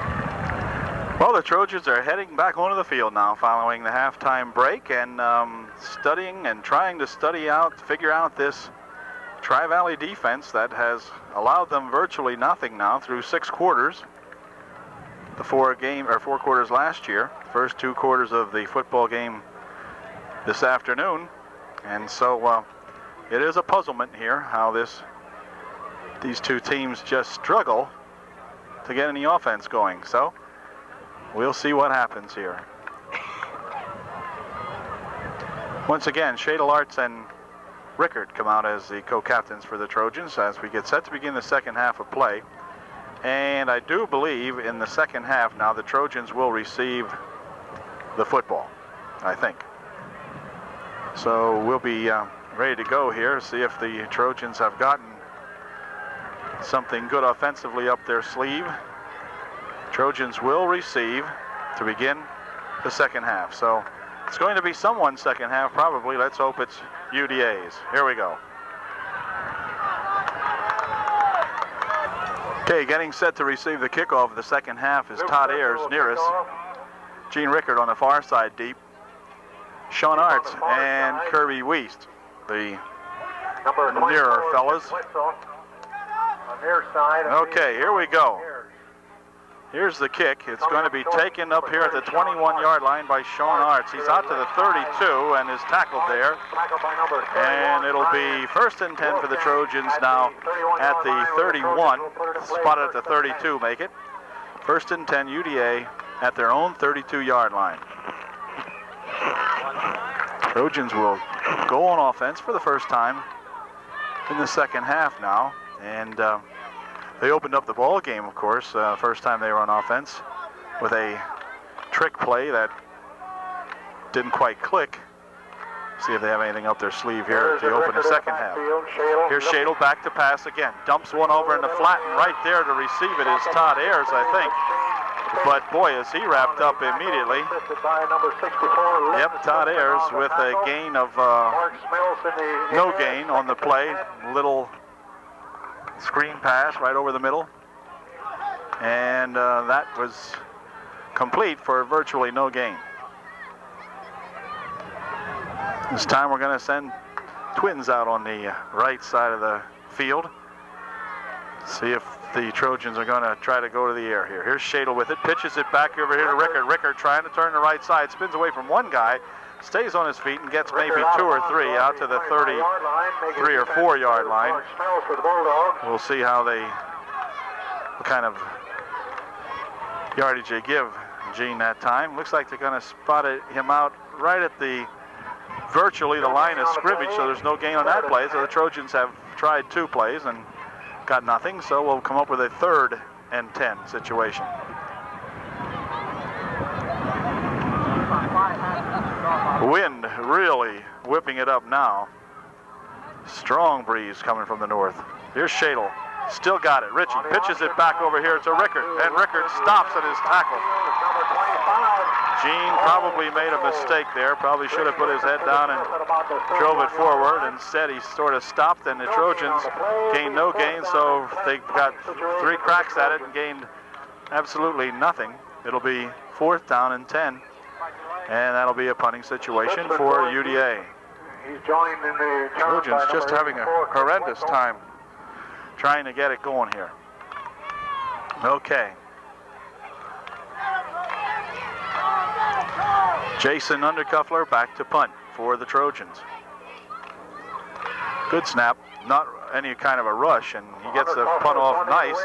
Well, the Trojans are heading back onto the field now, following the halftime break, and studying and trying to figure out this Tri-Valley defense that has allowed them virtually nothing now through 6 quarters. The 4 quarters last year, first 2 quarters of the football game this afternoon, and so it is a puzzlement here how these 2 teams just struggle to get any offense going. So we'll see what happens here. Once again, Shadle Arts and Rickard come out as the co-captains for the Trojans as we get set to begin the second half of play. And I do believe in the second half now the Trojans will receive the football, I think. So we'll be ready to go here, see if the Trojans have gotten something good offensively up their sleeve. Trojans will receive to begin the second half. So it's going to be someone's second half probably. Let's hope it's UDA's. Here we go. Okay, getting set to receive the kickoff of the second half is Todd Ayers nearest. Gene Rickard on the far side deep. Sean Arts and Kirby Wiest, the nearer fellas. Okay, here we go. Here's the kick. It's going to be taken up here at the 21-yard line by Sean Arts. He's out to the 32 and is tackled there. And it'll be 1st and 10 for the Trojans now at the 31. Spotted at the 32, make it. 1st and 10, UDA at their own 32-yard line. Trojans will go on offense for the first time in the second half now, and they opened up the ball game, of course, first time they were on offense with a trick play that didn't quite click. See if they have anything up their sleeve here to open the second half. Here's Shadle back to pass again. Dumps one over in the flat, and right there to receive it is Todd Ayers, I think. But boy, is he wrapped up immediately. Yep, Todd Ayers with a gain of no gain on the play. Little screen pass right over the middle. And that was complete for virtually no gain. This time we're going to send twins out on the right side of the field. See if the Trojans are going to try to go to the air here. Here's Shadle with it, pitches it back over here to Rickard. Rickard trying to turn the right side, spins away from one guy, stays on his feet and gets maybe 2 or 3 out to the 33 or 4 yard line. We'll see how what kind of yardage they give Gene that time. Looks like they're going to spot him out right at virtually the line of scrimmage, so there's no gain on that play. So the Trojans have tried 2 plays and got nothing, so we'll come up with a 3rd and 10 situation. Wind really whipping it up now. Strong breeze coming from the north. Here's Shadle. Still got it. Ritchie pitches it back over here to Rickard, and Rickard stops at his tackle. Gene probably made a mistake there. Probably should have put his head down and drove it forward. Instead, he sort of stopped, and the Trojans gained no gain, so they got 3 cracks at it and gained absolutely nothing. It'll be 4th down and 10, and that'll be a punting situation for UDA. Trojans just having a horrendous time trying to get it going here. Okay. Jason Undercuffler back to punt for the Trojans. Good snap, not any kind of a rush, and he gets the punt off nice,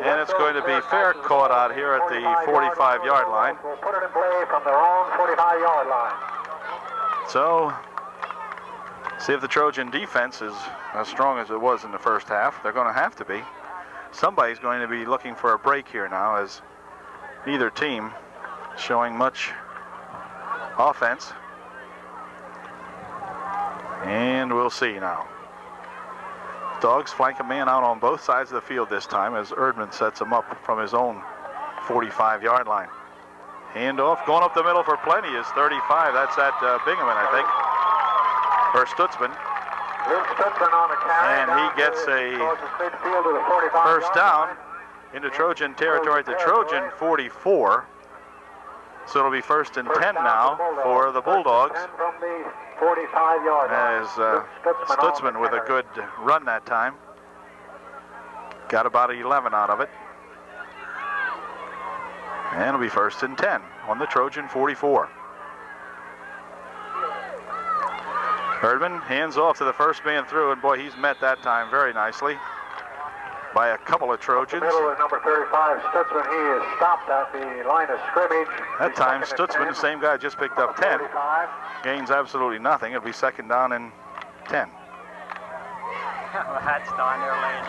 and it's going to be fair caught out here at the 45-yard line. Put it in play from their own 45-yard line. So, see if the Trojan defense is as strong as it was in the first half. They're going to have to be. Somebody's going to be looking for a break here now, as neither team showing much offense. And we'll see now. Dogs flank a man out on both sides of the field this time as Erdman sets him up from his own 45-yard line. Handoff going up the middle for plenty is 35. That's at Bingaman, I think. For Stutzman. And he gets a first down into Trojan territory at the Trojan 44. So it'll be first and 10 now for the Bulldogs. As Stutzman with a good run that time. Got about 11 out of it. And it'll be first and 10 on the Trojan 44. Erdman hands off to the first man through, and boy, he's met that time very nicely by a couple of Trojans. Middle of number 35, Stutzman, he is stopped at the line of scrimmage. That time, Stutzman, the same guy, just picked up 10. Gains absolutely nothing. It'll be second down and 10. The hat's down there, lane.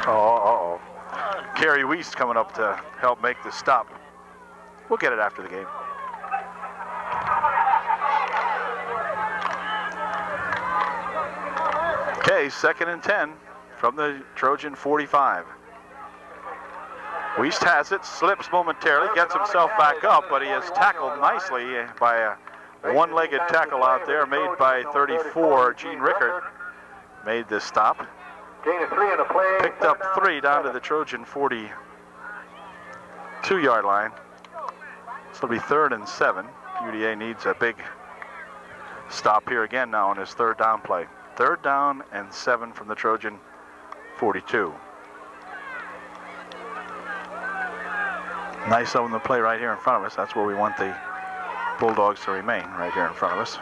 Uh-oh. Kerry Wiest coming up to help make the stop. We'll get it after the game. Okay, second and 10 from the Trojan 45. Wiest has it, slips momentarily, gets himself back up, but he is tackled nicely by a one-legged tackle out there made by 34, Gene Rickert. Made this stop. Gain of 3 in the play. Picked up 3 down to the Trojan 42-yard line. So it'll be third and 7. UDA needs a big stop here again now on his third down play. Third down and 7 from the Trojan 42. Nice on the play right here in front of us. That's where we want the Bulldogs to remain, right here in front of us.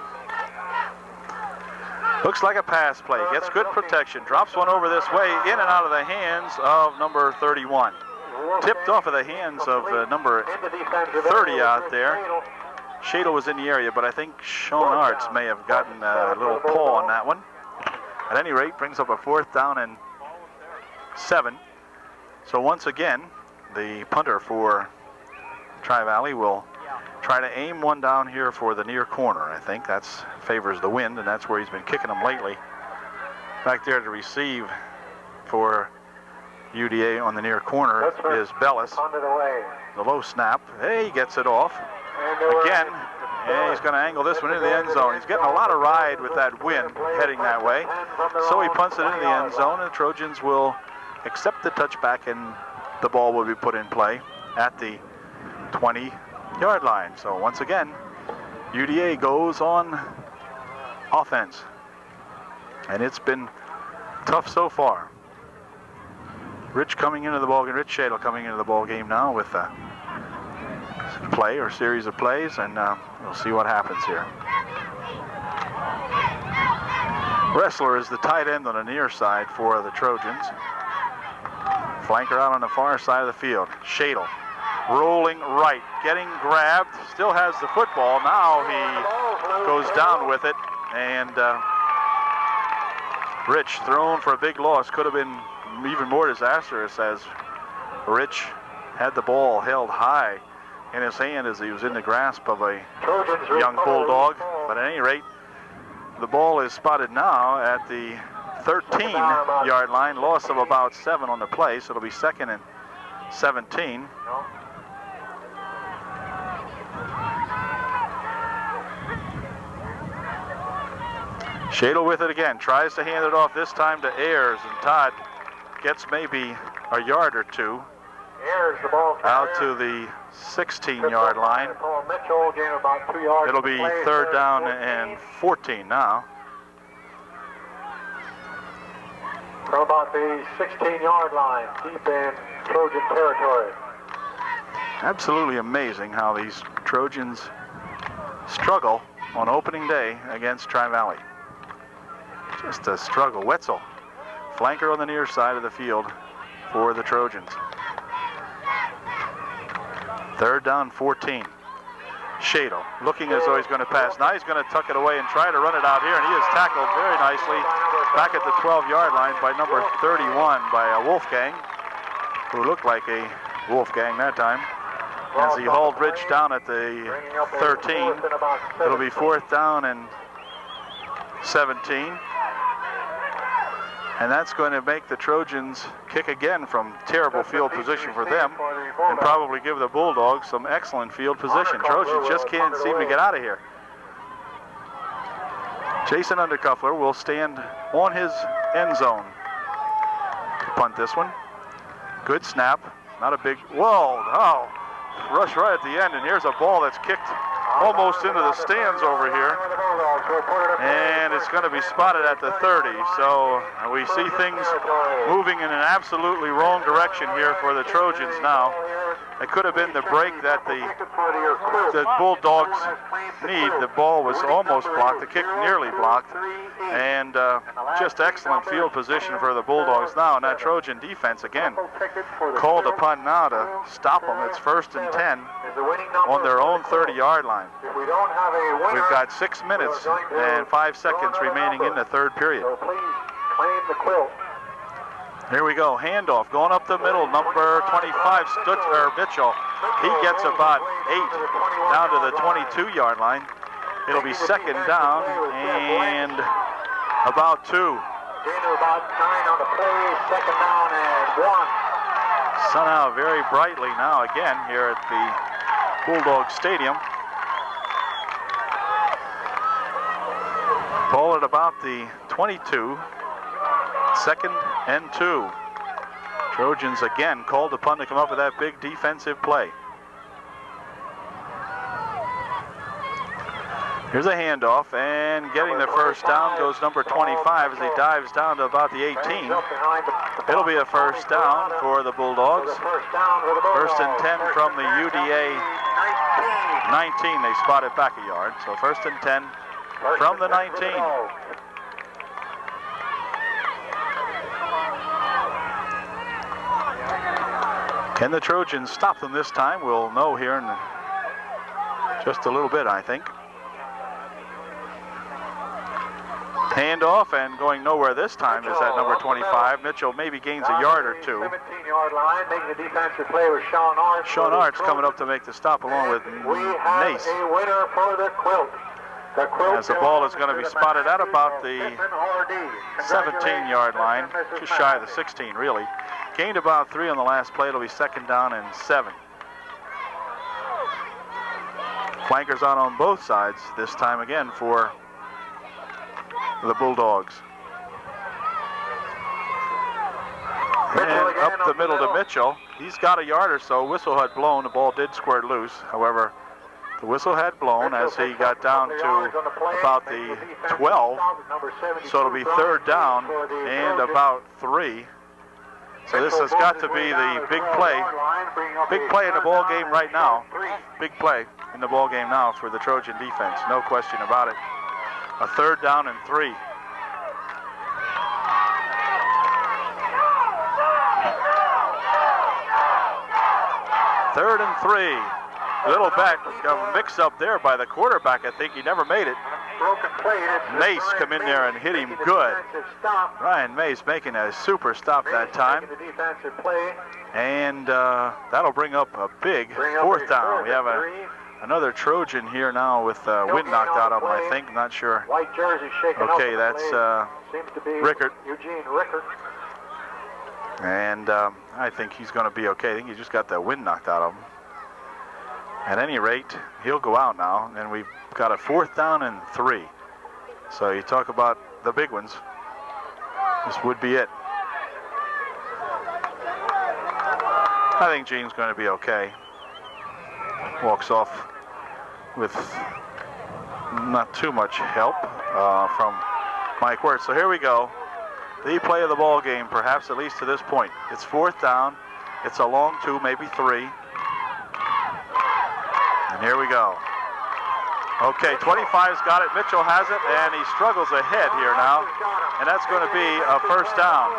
Looks like a pass play. Gets good protection. Drops one over this way, in and out of the hands of number 31. Tipped off of the hands of number 30 out there. Shadle was in the area, but I think Sean Arts may have gotten a little paw on that one. At any rate, brings up a fourth down and 7. So once again, the punter for Tri-Valley will try to aim one down here for the near corner. I think that favors the wind, and that's where he's been kicking them lately. Back there to receive for UDA on the near corner is Bellis. The low snap. Hey, he gets it off. Again, and he's going to angle this one into the end zone. He's getting a lot of ride with that wind heading that way. So he punts it into the end zone, and the Trojans will accept the touchback, and the ball will be put in play at the 20-yard line. So once again, UDA goes on offense. And it's been tough so far. Rich coming into the ball game. Rich Shadle coming into the ball game now with a play or series of plays, and we'll see what happens here. Wrestler is the tight end on the near side for the Trojans. Flanker out on the far side of the field. Shadle rolling right, getting grabbed, still has the football. Now he goes down with it, and Rich thrown for a big loss. Could have been even more disastrous, as Rich had the ball held high in his hand as he was in the grasp of a young Bulldog. But at any rate, the ball is spotted now at the 13-yard line. Loss of about 7 on the play, so it'll be second and 17. Shadle with it again, tries to hand it off this time to Ayers, and Todd gets maybe a yard or two out to the 16-yard line. It'll be third down and 14 now. From about the 16-yard line, deep in Trojan territory. Absolutely amazing how these Trojans struggle on opening day against Tri-Valley. Just a struggle. Wetzel, flanker on the near side of the field for the Trojans. Third down, 14. Shadle looking as though he's going to pass. Now he's going to tuck it away and try to run it out here, and he is tackled very nicely back at the 12-yard line by number 31, by a Wolfgang, who looked like a Wolfgang that time, as he hauled Rich down at the 13. It'll be fourth down and 17. And that's going to make the Trojans kick again from terrible field position for them and probably give the Bulldogs some excellent field position. Trojans just can't seem to get out of here. Jason Undercuffler will stand on his end zone to punt this one. Good snap. Not a big, whoa, oh, rush right at the end, and here's a ball that's kicked almost into the stands over here. And it's going to be spotted at the 30. So we see things moving in an absolutely wrong direction here for the Trojans now. It could have been the break that the Bulldogs need. The ball was almost blocked, the kick nearly blocked, and just excellent field position for the Bulldogs now. And that Trojan defense again called upon now to stop them. It's 1st and 10 on their own 30-yard line. We've got 6 minutes and 5 seconds remaining in the third period. Here we go, handoff going up the middle, number 25, Mitchell. He gets about 8 down to the 22-yard line. It'll be 2nd down and about 2. About 9 on the play, 2nd down and 1. Sun out very brightly now again here at the Bulldog Stadium. Ball at about the 22. 2nd and 2. Trojans again called upon to come up with that big defensive play. Here's a handoff, and getting the first down goes number 25 as he dives down to about the 18. It'll be a first down for the Bulldogs. 1st and 10 from the UDA 19. They spot it back a yard, so 1st and 10 from the 19. Can the Trojans stop them this time? We'll know here in just a little bit, I think. Handoff, and going nowhere this time is that number 25. Mitchell maybe gains a yard or 2. 17-yard line, making the defensive play with Sean Arts. Sean Arts coming up to make the stop along with Nace. A winner for the Quilt. As the ball is going to be spotted at about the 17-yard line, just shy of the 16 really. Gained about 3 on the last play. It'll be 2nd down and 7. Flankers out on both sides this time again for the Bulldogs. And up the middle to Mitchell. He's got a yard or so. Whistle had blown. The ball did squirt loose. However, the whistle had blown as he got down to about the 12. So it'll be 3rd down and about 3. So this has got to be the big play in the ball game right now. Big play in the ball game now for the Trojan defense, no question about it. A 3rd down and 3. Third and 3. Little back mix up there by the quarterback. I think he never made it. Mace come in there and hit him good. Ryan Mace making a super stop that time. And that'll bring up a big 4th down. We have another Trojan here now with wind knocked out of him, I think. Not sure. Okay, that's Rickert. Eugene Rickert. And I think he's going to be okay. I think he just got the wind knocked out of him. At any rate, he'll go out now, and we've got a 4th down and 3. So you talk about the big ones. This would be it. I think Gene's going to be okay. Walks off with not too much help from Mike Wirtz. So here we go. The play of the ball game, perhaps at least to this point. It's 4th down. It's a long 2, maybe 3. And here we go. Okay, 25's got it. Mitchell has it, and he struggles ahead here now. And that's going to be a 1st down.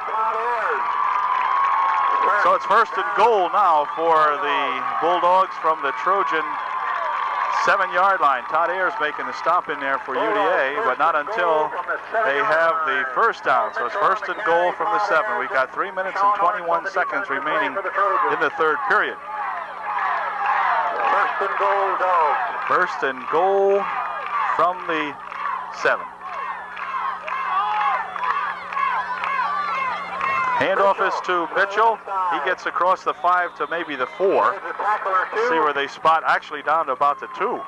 So it's 1st and goal now for the Bulldogs from the Trojan 7-yard line. Todd Ayers making the stop in there for UDA, but not until they have the 1st down. So it's 1st and goal from the 7. We've got 3 minutes and 21 seconds remaining in the third period. 1st and goal, Dogs. 1st and goal from the 7. Handoff is to Mitchell. He gets across the 5 to maybe the 4. See where they spot, actually down to about the 2.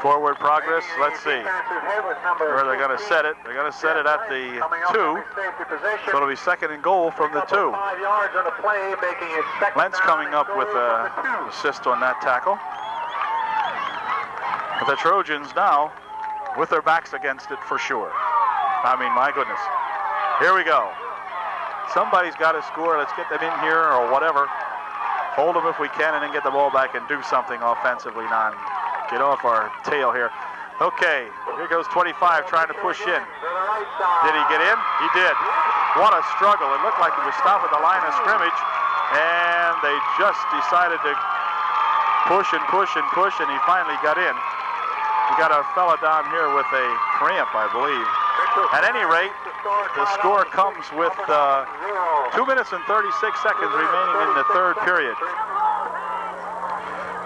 Forward progress, let's see where they're going to set it. They're going to set it at the 2. So it'll be 2nd and goal from the 2. Lentz coming up with an assist on that tackle. But the Trojans now with their backs against it for sure. I mean, my goodness. Here we go. Somebody's got to score. Let's get them in here or whatever. Hold them if we can and then get the ball back and do something offensively. Get off our tail here. Okay, here goes 25 trying to push in. Did he get in? He did. What a struggle. It looked like he was stopped at the line of scrimmage, and they just decided to push and push and push, and he finally got in. We got a fella down here with a cramp, I believe. At any rate, the score comes with 2 minutes and 36 seconds remaining in the 3rd period.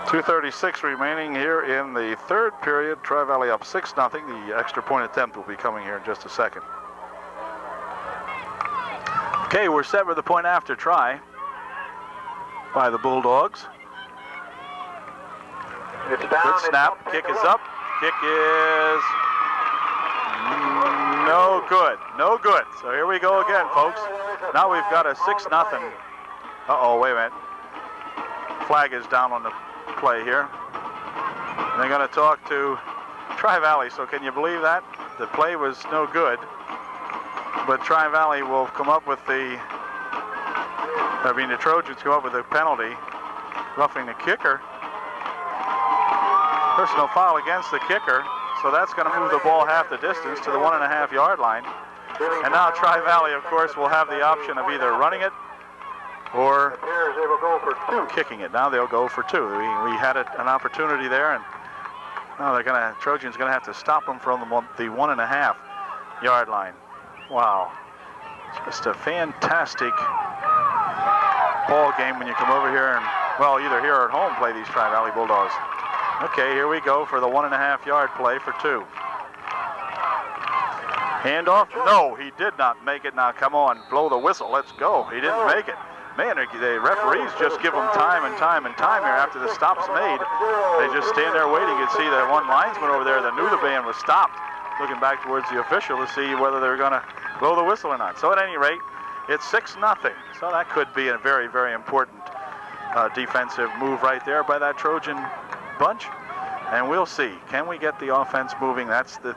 2:36 remaining here in the 3rd period. Tri-Valley up 6-0. The extra point attempt will be coming here in just a second. Okay, we're set with the point after try by the Bulldogs. Good snap. Kick is up. Kick is no good. No good. So here we go again, folks. Now we've got a 6-0. Uh-oh, wait a minute. Flag is down on the play here. And they're going to talk to Tri-Valley. So can you believe that? The play was no good. But Tri-Valley will come up with the Trojans come up with a penalty, roughing the kicker. Personal foul against the kicker. So that's going to move the ball half the distance to the 1.5-yard line. And now Tri-Valley, of course, will have the option of either running it or kicking it. Now they'll go for 2. We had an opportunity there, and now Trojans going to have to stop them from the 1.5-yard line. Wow. Just a fantastic ball game when you come over here and, well, either here or at home play these Tri-Valley Bulldogs. Okay, here we go for the 1.5-yard play for 2. Handoff? No, he did not make it. Now, come on, blow the whistle. Let's go. He didn't make it. Man, the referees just give them time and time and time here after the stop's made. They just stand there waiting. You can see that one linesman over there that knew the band was stopped, looking back towards the official to see whether they're going to blow the whistle or not. So at any rate, it's 6-0. So that could be a very, very important defensive move right there by that Trojan bunch. And we'll see. Can we get the offense moving? That's the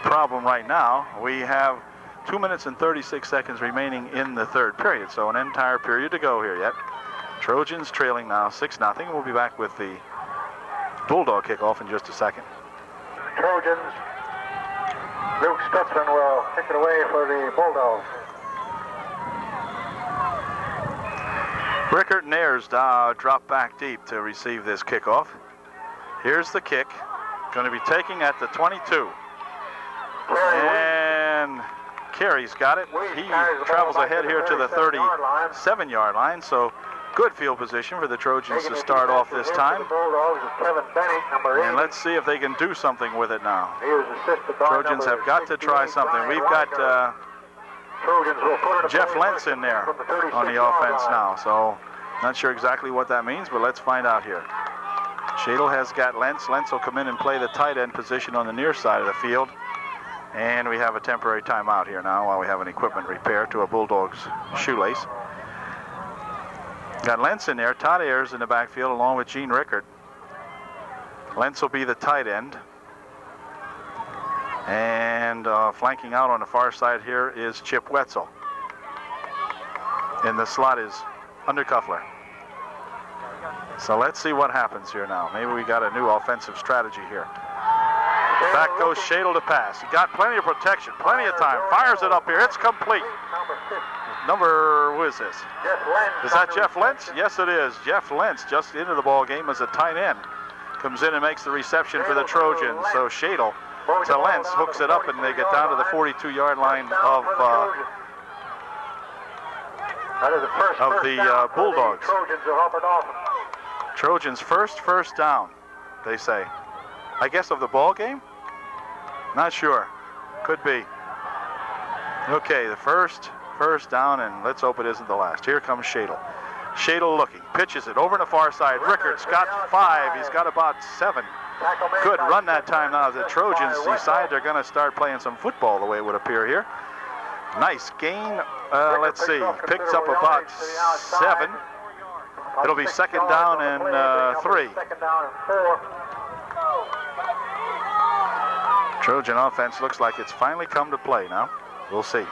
problem right now. We have 2 minutes and 36 seconds remaining in the 3rd period. So an entire period to go here yet. Trojans trailing now 6-0. We'll be back with the Bulldog kickoff in just a second. Trojans. Luke Stutzman will kick it away for the Bulldogs. Rickert and Ayers drop back deep to receive this kickoff. Here's the kick. Going to be taking at the 22. And Carey's got it. He travels ahead here to the 37-yard line. So good field position for the Trojans to start off this time. And let's see if they can do something with it now. Trojans have got to try something. We've got Jeff Lentz in there on the offense now. So not sure exactly what that means, but let's find out here. Shadle has got Lentz. Lentz will come in and play the tight end position on the near side of the field. And we have a temporary timeout here now while we have an equipment repair to a Bulldogs shoelace. Got Lentz in there. Todd Ayers in the backfield along with Gene Rickert. Lentz will be the tight end. And flanking out on the far side here is Chip Wetzel. In the slot is Undercuffler. So let's see what happens here now. Maybe we got a new offensive strategy here. Back goes Shadle to pass. He got plenty of protection, plenty of time. Fires it up here. It's complete. Who is this? Is that Jeff Lentz? Yes, it is. Jeff Lentz just into the ball game as a tight end. Comes in and makes the reception for the Trojans. So Shadle to Lentz hooks it up, and they get down to the 42-yard line of the Bulldogs. Trojans first down, they say. I guess of the ball game? Not sure. Could be. Okay, the first first down, and let's hope it isn't the last. Here comes Shadle. Shadle looking, pitches it over on the far side. Rickart's got 5. He's got about 7. Good run that time. Now the Trojans decide they're going to start playing some football, the way it would appear here. Nice gain. Let's see. Picks up about 7. It'll be second down and 3. Trojan offense looks like it's finally come to play now. We'll see.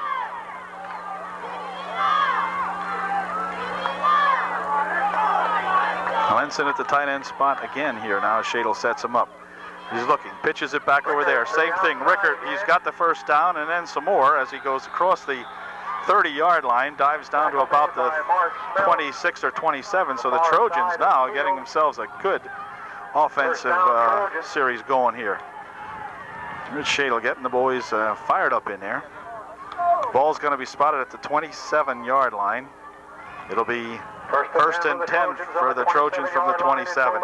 Lenson at the tight end spot again here now as Shadle sets him up. He's looking, pitches it back over there. Same thing, Rickert, he's got the first down and then some more as he goes across the 30-yard line, dives down to about the 26 or 27. So the Trojans now getting themselves a good offensive series going here. Rich Shadle getting the boys fired up in there. Ball's going to be spotted at the 27-yard line. It'll be first and 10 for the Trojans from the 27.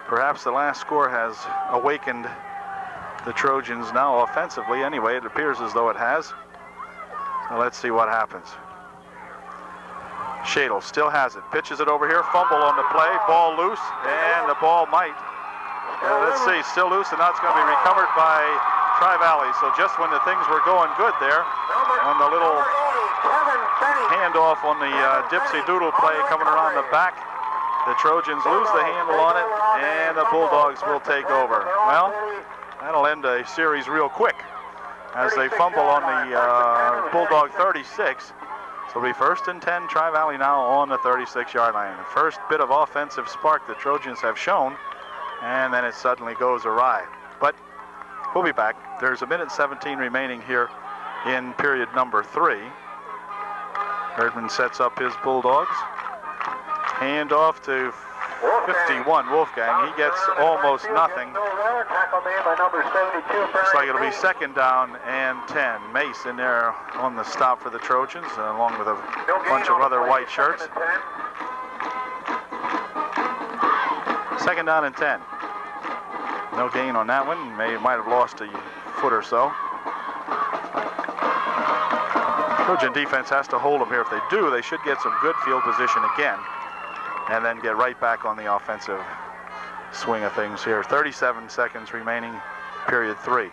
Perhaps the last score has awakened the Trojans now offensively. Anyway, it appears as though it has. So let's see what happens. Shadle still has it. Pitches it over here. Fumble on the play. Ball loose. And the ball might. Let's see. Still loose. And now it's going to be recovered by Tri-Valley. So just when the things were going good there on the little handoff on the Dipsy Doodle play coming around the back, the Trojans lose the handle on it, and the Bulldogs will take over. Well, that'll end a series real quick as they fumble on the Bulldog 36. So it'll be first and 10, Tri-Valley now on the 36-yard line. The first bit of offensive spark the Trojans have shown, and then it suddenly goes awry. But we'll be back. There's 1:17 remaining here in period number 3. Erdman sets up his Bulldogs. Hand off to 51, Wolfgang. He gets almost nothing. Looks like it'll be second down and 10. Mace in there on the stop for the Trojans, along with a bunch of other white shirts. Second down and 10. No gain on that one. Might have lost a foot or so. Trojan defense has to hold them here. If they do, they should get some good field position again and then get right back on the offensive swing of things here. 37 seconds remaining, period 3.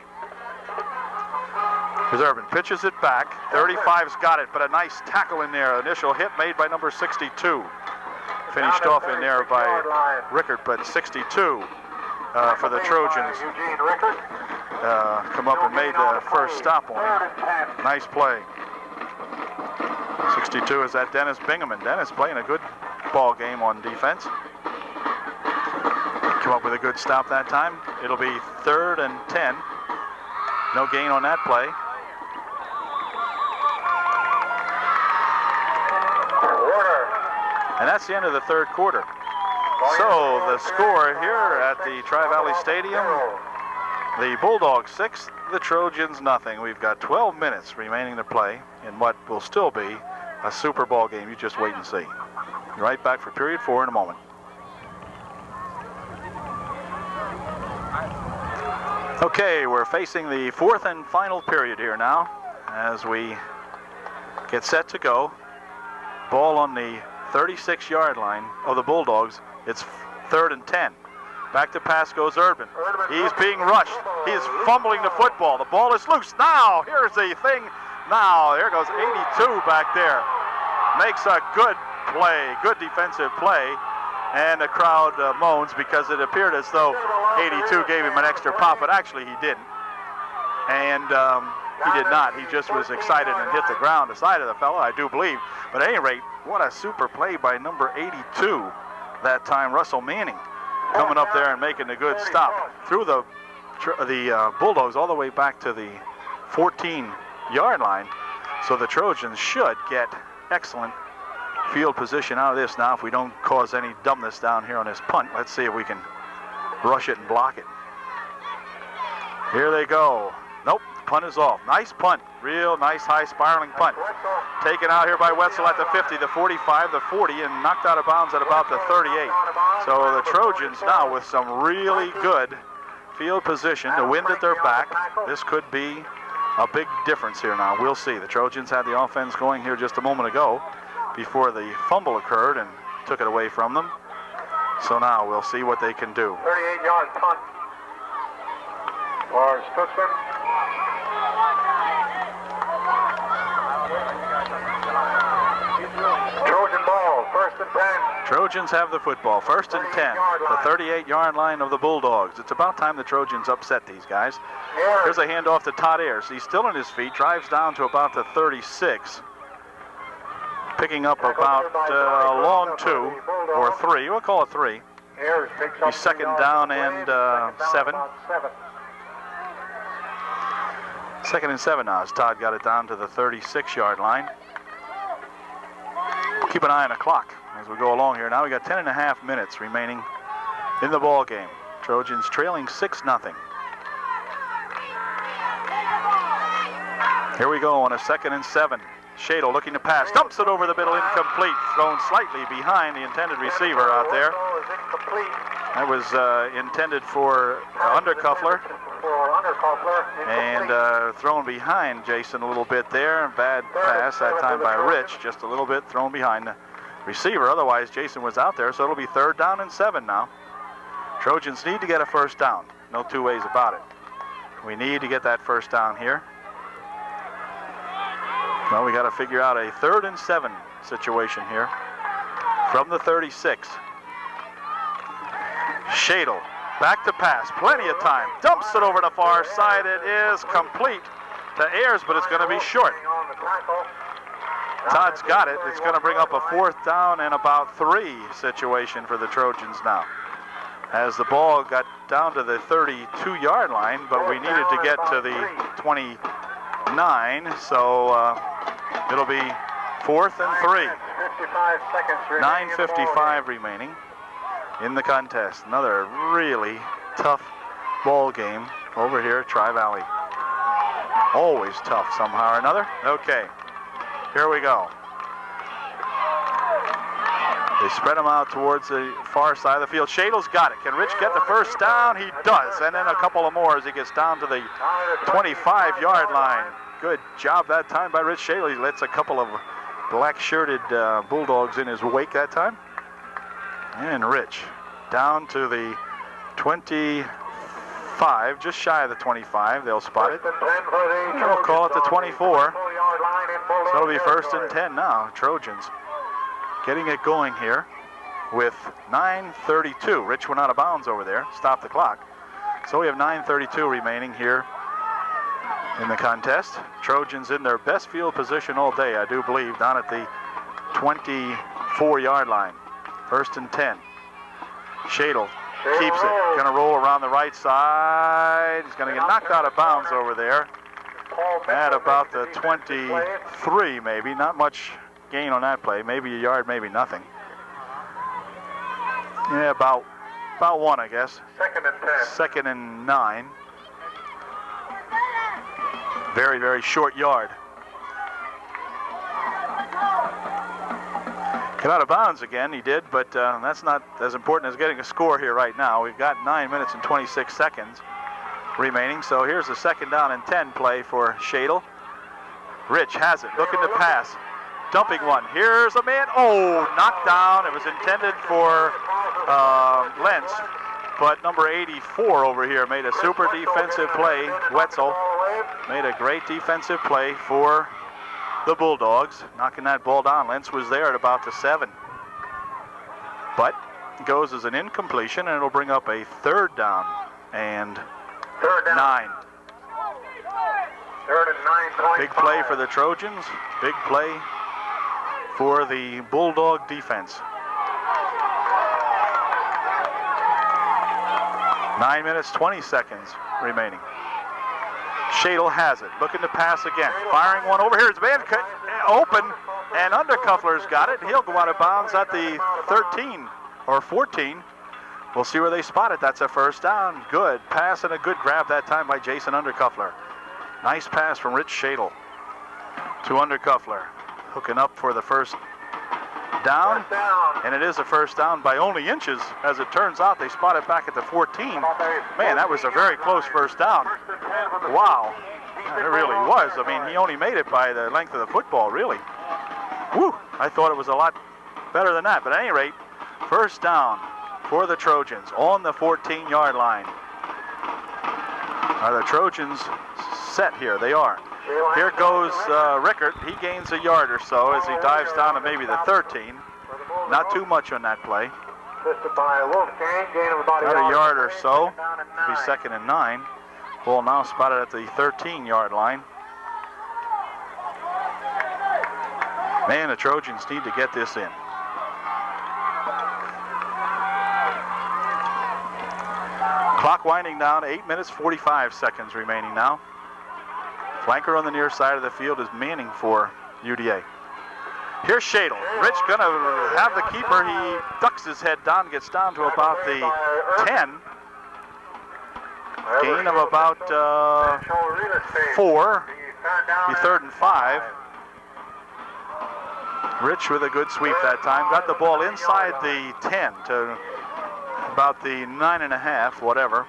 Here's Urban, pitches it back. 35's got it, but a nice tackle in there. Initial hit made by number 62. Finished off in there by Rickert, but 62 for the Trojans. Come up and made the first stop on him. Nice play. 62 is that Dennis Bingham, and Dennis playing a good ball game on defense. Come up with a good stop that time. It'll be third and 10. No gain on that play. And that's the end of the third quarter. So the score here at the Tri-Valley Stadium, the Bulldogs 6, the Trojans nothing. We've got 12 minutes remaining to play in what will still be a Super Bowl game. You just wait and see. Right back for period 4 in a moment. Okay, we're facing the fourth and final period here now as we get set to go. Ball on the 36-yard line of the Bulldogs. It's third and 10. Back to pass goes Urban. He's being rushed. He is fumbling the football. The ball is loose. Now, here's the thing. Now, there goes 82 back there. Makes a good play, good defensive play. And the crowd moans because it appeared as though 82 gave him an extra pop, but actually he didn't. And he did not. He just was excited and hit the ground aside of the fellow, I do believe. But at any rate, what a super play by number 82 that time, Russell Manning, coming up there and making a good stop through the Bulldogs all the way back to the 14-yard line. So the Trojans should get excellent field position out of this now if we don't cause any dumbness down here on this punt. Let's see if we can rush it and block it. Here they go. Nope, punt is off. Nice punt. Real nice high spiraling punt. Taken out here by Wetzel at the 50, the 45, the 40, and knocked out of bounds at about the 38. So the Trojans now with some really good field position. The wind at their back. This could be a big difference here now. We'll see. The Trojans had the offense going here just a moment ago before the fumble occurred and took it away from them. So now we'll see what they can do. 38-yard punt for Stutzman. Trojan ball, 1st and 10. Trojans have the football, 1st and 10, the 38-yard line of the Bulldogs. It's about time the Trojans upset these guys. Here's a handoff to Todd Ayers. He's still on his feet, drives down to about the 36, picking up about a long 2 or 3. We'll call it 3. He's 2nd down and 7. 2nd and 7 now as Todd got it down to the 36-yard line. Keep an eye on the clock as we go along here. Now we got 10.5 minutes remaining in the ball game. Trojans trailing 6-0. Here we go on a 2nd and 7. Shadle looking to pass, dumps it over the middle, incomplete, thrown slightly behind the intended receiver out there. That was intended for Undercuffler, and thrown behind Jason a little bit there. Bad pass that time by Rich, just a little bit thrown behind the receiver. Otherwise, Jason was out there, so it'll be 3rd down and 7 now. Trojans need to get a 1st down. No two ways about it. We need to get that 1st down here. Well, we got to figure out a 3rd and 7 situation here from the 36. Shadle, back to pass, plenty of time, dumps it over the far side. It is complete to Ayers, but it's going to be short. Todd's got it. It's going to bring up a 4th down and about 3 situation for the Trojans now. As the ball got down to the 32-yard line, but we needed to get to the 29, so it'll be 4th and 3. 9:55 remaining in the contest. Another really tough ball game over here at Tri-Valley. Always tough somehow or another. Okay, here we go. They spread them out towards the far side of the field. Shadle's got it. Can Rich get the 1st down? He does. And then a couple of more as he gets down to the 25-yard line. Good job that time by Rich Shadle. He lets a couple of black-shirted Bulldogs in his wake that time. And Rich down to the 25, just shy of the 25. They'll spot it. And we'll call it the 24. So it'll be 1st and 10 now. Trojans getting it going here with 9:32. Rich went out of bounds over there. Stop the clock. So we have 9:32 remaining here in the contest. Trojans in their best field position all day, I do believe, down at the 24-yard line. 1st and 10. Shadle keeps it. Going to roll around the right side. He's going to get knocked out of bounds over there at about the 23, maybe. Not much gain on that play. Maybe a yard, maybe nothing. Yeah, about 1, I guess. 2nd and 10. 2nd and 9. Very, very short yard. Got out of bounds again, he did, but that's not as important as getting a score here right now. We've got 9 minutes and 26 seconds remaining, so here's the 2nd down and 10 play for Shadle. Rich has it, looking to pass, dumping one. Here's a man, knocked down. It was intended for Lentz, but number 84 over here made a super defensive play. Wetzel made a great defensive play for the Bulldogs, knocking that ball down. Lentz was there at about the 7. But it goes as an incompletion, and it'll bring up a 3rd down and 9. 3rd and 9. Big play for the Trojans. Big play for the Bulldog defense. 9 minutes, 20 seconds remaining. Shadle has it, looking to pass again, firing one over here. It's man open, and Undercuffler's got it. He'll go out of bounds at the 13 or 14. We'll see where they spot it. That's a 1st down. Good pass and a good grab that time by Jason Undercuffler. Nice pass from Rich Shadle to Undercuffler, hooking up for the 1st down, and it is a 1st down by only inches. As it turns out, they spot it back at the 14. Man, that was a very close 1st down. Wow, it really was. I mean, he only made it by the length of the football, really. Whew, I thought it was a lot better than that. But at any rate, first down for the Trojans on the 14-yard line. Are the Trojans set here? They are. Here goes Rickert. He gains a yard or so as he dives down to maybe the 13. Not too much on that play. About a yard or so. It'll be 2nd and 9. Ball now spotted at the 13-yard line. Man, the Trojans need to get this in. Clock winding down, 8 minutes, 45 seconds remaining now. Flanker on the near side of the field is manning for UDA. Here's Shadle. Rich gonna have the keeper. He ducks his head down, gets down to about the 10. Gain of about 4. Be 3rd and 5. Rich with a good sweep that time. Got the ball inside the 10 to about the 9.5, whatever.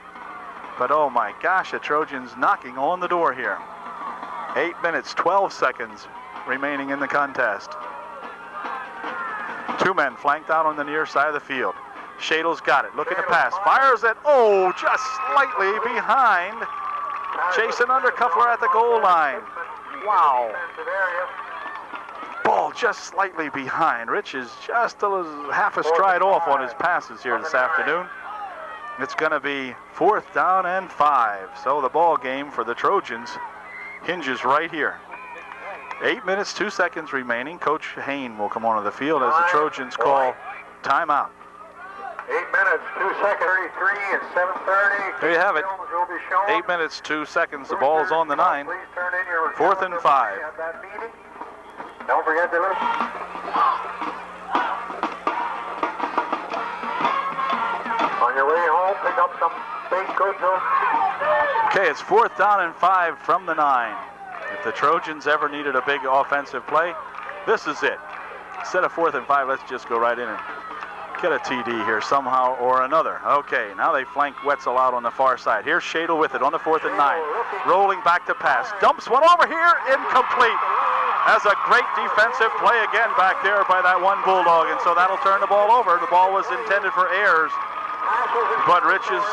But oh my gosh, the Trojans knocking on the door here. 8 minutes, 12 seconds remaining in the contest. Two men flanked out on the near side of the field. Shadle's got it, looking to pass, fires it, oh, just slightly behind. Jason Undercuffler at the goal line. Wow. Ball just slightly behind. Rich is just half a stride off on his passes here this afternoon. It's going to be 4th down and 5. So the ball game for the Trojans hinges right here. 8 minutes, 2 seconds remaining. Coach Hain will come onto the field as the Trojans call timeout. 8 minutes, 2 seconds, 33 and 7:30. There you have it. 8 minutes, 2 seconds. The ball is on the 9. 4th and 5. Don't forget to listen. On your way home, pick up some baked goods. Okay, it's 4th down and 5 from the 9. If the Trojans ever needed a big offensive play, this is it. Instead of 4th and 5, let's just go right in and get a TD here somehow or another. Okay, now they flank Wetzel out on the far side. Here's Shadle with it on the 4th and 9. Rolling back to pass. Dumps one over here, incomplete. Has a great defensive play again back there by that one Bulldog, and so that'll turn the ball over. The ball was intended for Ayers, but Rich's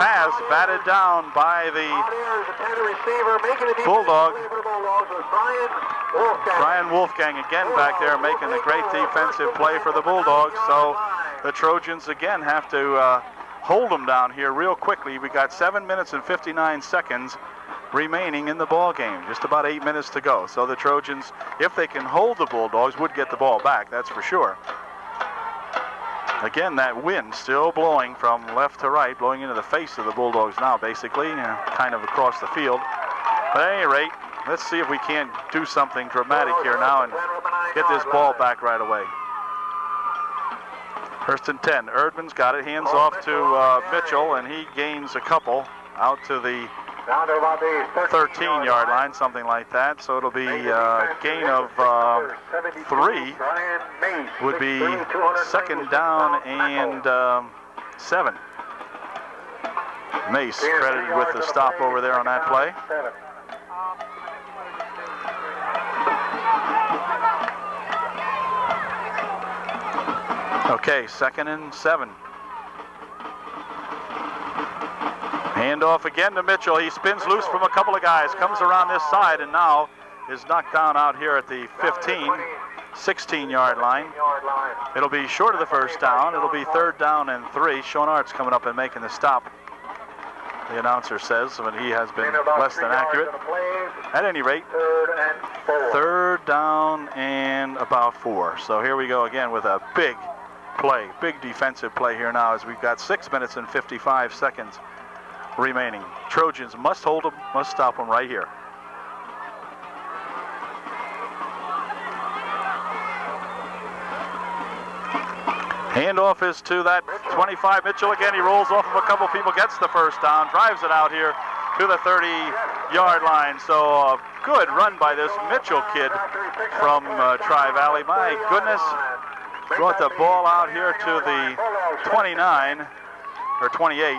pass batted down by the Bulldog. Brian Wolfgang again back there making a great defensive play for the Bulldogs. So the Trojans again have to hold them down here real quickly. We got 7 minutes and 59 seconds remaining in the ball game. Just about 8 minutes to go. So the Trojans, if they can hold the Bulldogs, would get the ball back, that's for sure. Again, that wind still blowing from left to right, blowing into the face of the Bulldogs now, basically, kind of across the field. But at any rate, let's see if we can't do something dramatic here now and get this ball back right away. 1st and 10. Erdman's got it, hands off to Mitchell, and he gains a couple out to the 13-yard line, something like that. So it'll be a gain of 3. Would be 2nd down and 7. Mace credited with the stop over there on that play. Okay, 2nd and 7. Handoff again to Mitchell. He spins loose from a couple of guys, comes around this side, and now is knocked down out here at the 15, 16-yard line. It'll be short of the 1st down. It'll be 3rd down and 3. Sean Art's coming up and making the stop, the announcer says, but he has been less than accurate. At any rate, 3rd down and about 4. So here we go again with a big play, big defensive play here now as we've got 6 minutes and 55 seconds remaining. Trojans must hold them, must stop them right here. Handoff is to that 25. Mitchell again, he rolls off of a couple people, gets the 1st down, drives it out here to the 30-yard line. So a good run by this Mitchell kid from Tri-Valley. My goodness, brought the ball out here to the 29, or 28.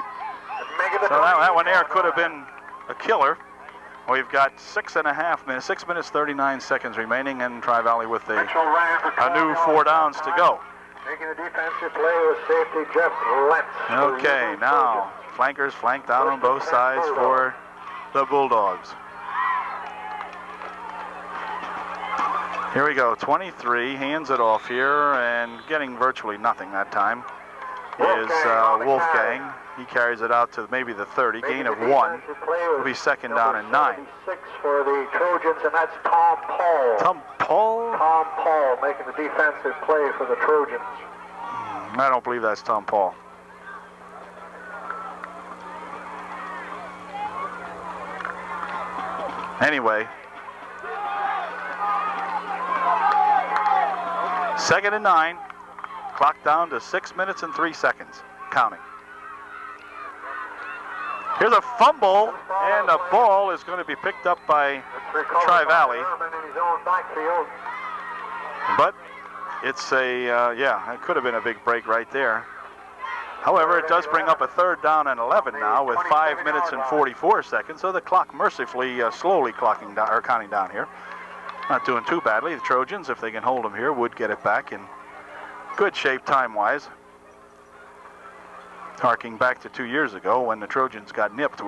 So that one there could have been a killer. We've got 6 minutes 39 seconds remaining, and Tri-Valley with a new 4 downs to go. Making a defensive play with safety Jeff Lentz. Okay, now flankers flanked out on both sides for the Bulldogs. Here we go, 23, hands it off here, and getting virtually nothing that time is Wolfgang. He carries it out to maybe the 30, gain of 1. Will be second down and 9. 6 for the Trojans, and that's Tom Paul. Tom Paul? Tom Paul making the defensive play for the Trojans. I don't believe that's Tom Paul. Anyway, second and 9. Clock down to 6 minutes and 3 seconds. Counting. Here's a fumble, and the ball is going to be picked up by Tri-Valley. But it's it could have been a big break right there. However, it does bring up a 3rd down and 11 now with 5 minutes and 44 seconds. So the clock mercifully slowly clocking down, or counting down here. Not doing too badly. The Trojans, if they can hold them here, would get it back in good shape time-wise. Harking back to 2 years ago when the Trojans got nipped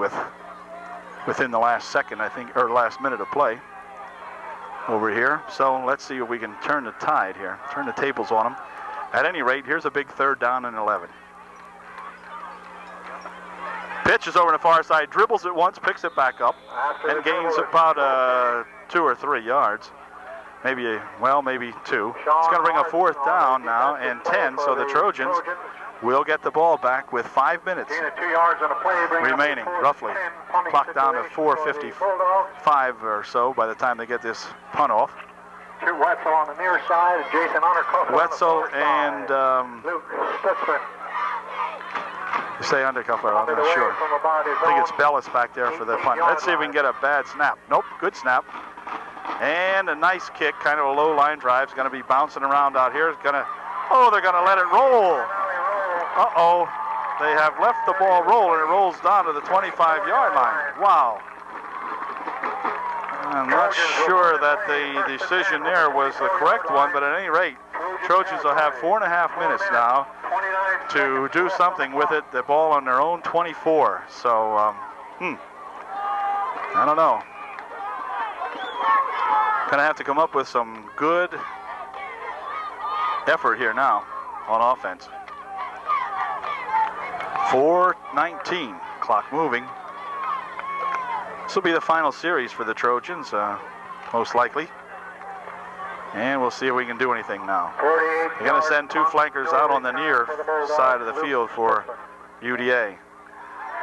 within the last second, I think, or last minute of play over here. So let's see if we can turn the tide here, turn the tables on them. At any rate, here's a big 3rd down and 11. Pitch is over the far side, dribbles it once, picks it back up, and gains about 2 or 3 yards. Maybe 2. It's going to bring a 4th down now and 10, so the Trojans will get the ball back with 5 minutes remaining, roughly. Clock down to 4:55 or so by the time they get this punt off. To Wetzel on the near side, Jason Undercuff. Wetzel and Luke Stutzman. You say Undercuffler, I'm not sure. I think it's Bellis back there for the punt. Let's see if we can get a bad snap. Nope, good snap. And a nice kick, kind of a low line drive. It's going to be bouncing around out here. It's going to, they're going to let it roll. Uh-oh, they have left the ball roll, and it rolls down to the 25-yard line. Wow. I'm not sure that the decision there was the correct one, but at any rate, Trojans will have 4.5 minutes now to do something with it. The ball on their own 24. So, I don't know. Gonna have to come up with some good effort here now on offense. 4:19, clock moving. This will be the final series for the Trojans, most likely. And we'll see if we can do anything now. They're going to send 2 flankers out on the near side of the field for UDA.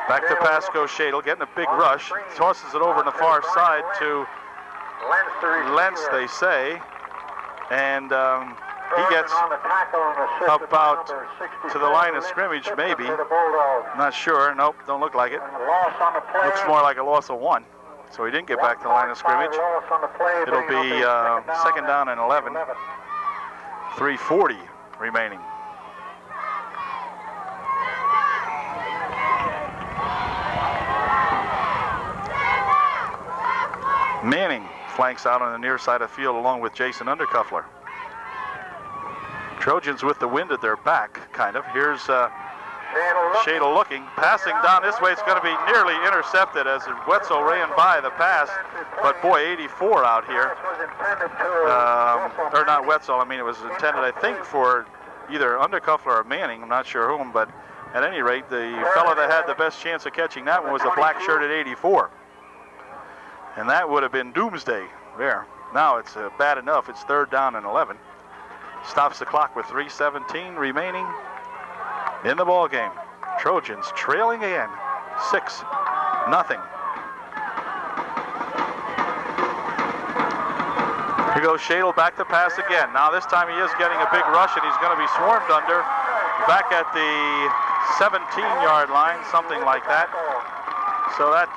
Back to Pasco Shadle, getting a big rush. Tosses it over on the far side to Lentz, they say. And he gets about to the line of scrimmage, maybe. Not sure. Nope, don't look like it. Looks more like a loss of 1. So he didn't get back to the line of scrimmage. It'll be 2nd down and 11. 3:40 remaining. Manning flanks out on the near side of the field along with Jason Undercuffler. Trojans with the wind at their back, kind of. Here's Shadle looking, passing down this way. It's going to be nearly intercepted as Wetzel ran by the pass. But boy, 84 out here. Or not Wetzel, I mean it was intended, I think, for either Undercuffler or Manning. I'm not sure whom, but at any rate, the fellow that had the best chance of catching that one was a black shirt at 84. And that would have been doomsday there. Now it's bad enough. It's 3rd down and 11. Stops the clock with 3:17 remaining in the ball game. Trojans trailing again, 6-0. Here goes Shadle back to pass again. Now this time he is getting a big rush, and he's going to be swarmed under back at the 17-yard line, something like that. So that,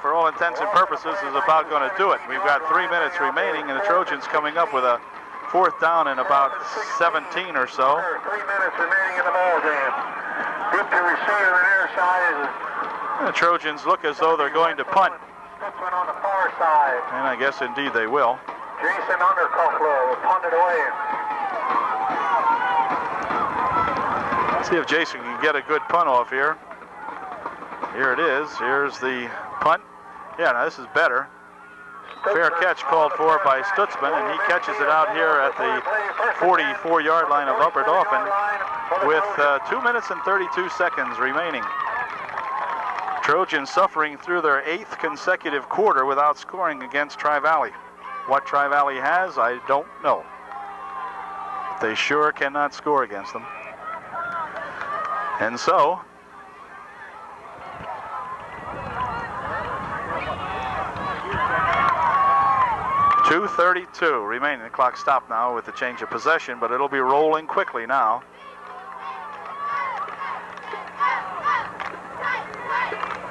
for all intents and purposes, is about going to do it. We've got 3 minutes remaining, and the Trojans coming up with a 4th down and about 17 or so. 3 minutes remaining in the ball game. Good to receive on the near side. The Trojans look as though they're going to punt. Stutzman on the far side. And I guess indeed they will. Jason Undercuffler will punt it away. See if Jason can get a good punt off here. Here it is. Here's the punt. Yeah, now this is better. Fair catch called for by Stutzman, and he catches it out here at the 44-yard line of Upper Dauphin with 2 minutes and 32 seconds remaining. Trojans suffering through their 8th consecutive quarter without scoring against Tri-Valley. What Tri-Valley has, I don't know. But they sure cannot score against them. And so, .232 remaining. The clock stopped now with the change of possession, but it'll be rolling quickly now.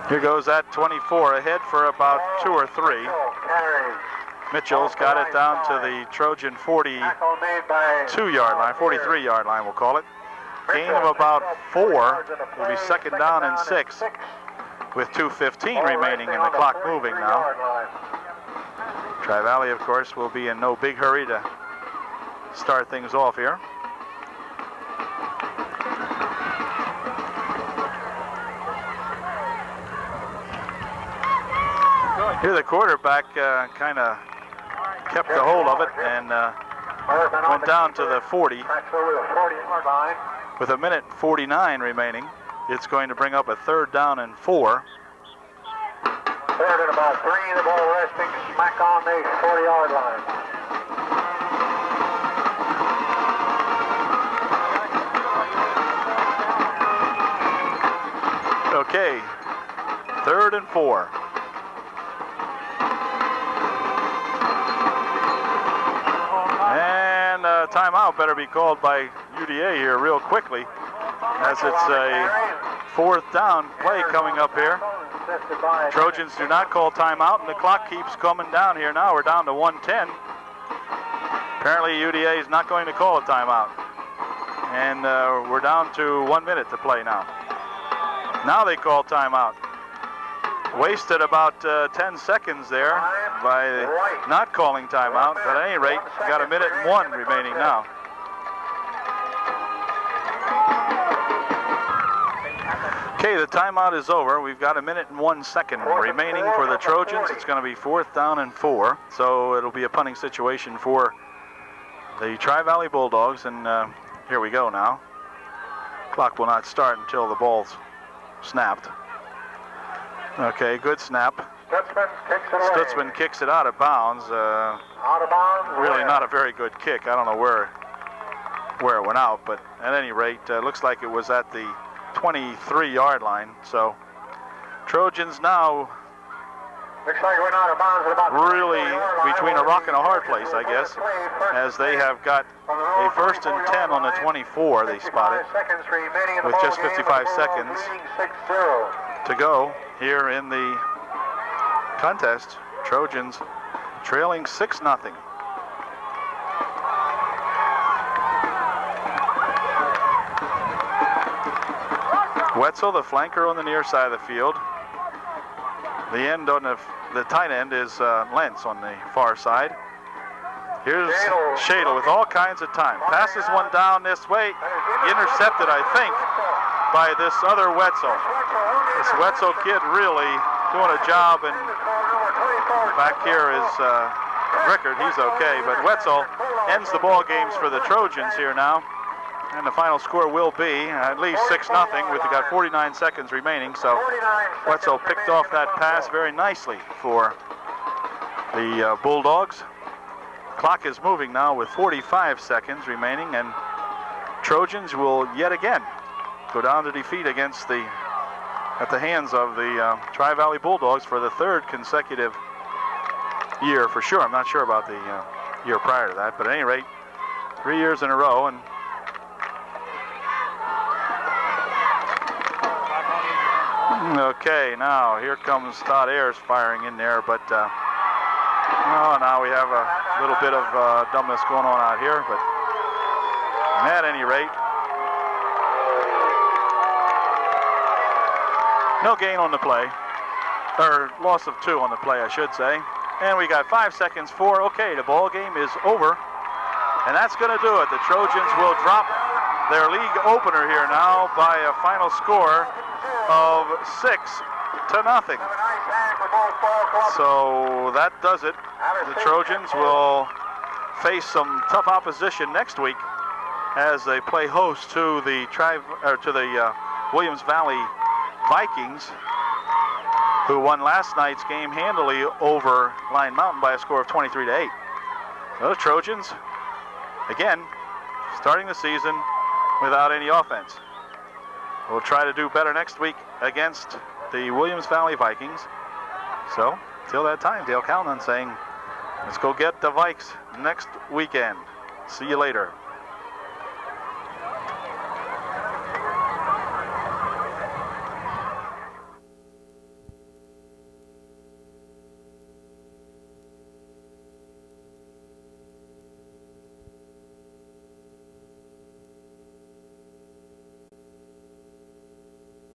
Here goes that 24 ahead for about 2 or 3. Mitchell's got it down to the Trojan 42-yard line, 43-yard line we'll call it. Gain of about 4 will be 2nd down and 6 with 2:15 remaining and the clock moving now. Tri-Valley, of course, will be in no big hurry to start things off here. Here the quarterback kind of kept the hold of it and went down to the 40. With 1:49 remaining, it's going to bring up a 3rd down and 4. 3rd and about 3, the ball resting smack on the 40-yard line. Okay, 3rd and 4. And timeout better be called by UDA here real quickly, as it's a 4th down play coming up here. Trojans do not call timeout, and the clock keeps coming down here now. We're down to 1:10. Apparently UDA is not going to call a timeout. And we're down to 1 minute to play now. Now they call timeout. Wasted about 10 seconds there by not calling timeout, but at any rate, got 1:01 remaining now. Okay, the timeout is over. We've got 1:01 remaining for the Trojans. It's going to be 4th down and 4, so it'll be a punting situation for the Tri-Valley Bulldogs, and here we go now. Clock will not start until the ball's snapped. Okay, good snap. Stutzman kicks it out of bounds. Really not a very good kick. I don't know where it went out, but at any rate, looks like it was at the 23-yard line. So Trojans now really between a rock and a hard place, I guess, as they have got a 1st and 10 on the 24 they spotted with just 55 seconds to go here in the contest. Trojans trailing 6-0. Wetzel, the flanker on the near side of the field. The end on the tight end is Lentz on the far side. Here's Shadle with all kinds of time. Passes one down this way. Intercepted, I think, by this other Wetzel. This Wetzel kid really doing a job, and back here is Rickard. He's okay, but Wetzel ends the ball games for the Trojans here now. And the final score will be at least 6-0. We've got 49 seconds remaining, so Wetzel picked off that pass very nicely for the Bulldogs. Clock is moving now with 45 seconds remaining, and Trojans will yet again go down to defeat against at the hands of the Tri-Valley Bulldogs for the 3rd consecutive year for sure. I'm not sure about the year prior to that, but at any rate, 3 years in a row. And okay, now here comes Todd Ayers firing in there, but now we have a little bit of dumbness going on out here, but at any rate, no gain on the play. or loss of 2 on the play, I should say. And we got 5 seconds for, okay, the ball game is over. And that's going to do it. The Trojans will drop their league opener here now by a final score of 6-0. So that does it. The Trojans will face some tough opposition next week as they play host to the Williams Valley Vikings, who won last night's game handily over Line Mountain by a score of 23-8. Those Trojans, again, starting the season without any offense. We'll try to do better next week against the Williams Valley Vikings. So, till that time, Dale Calnon saying, let's go get the Vikes next weekend. See you later.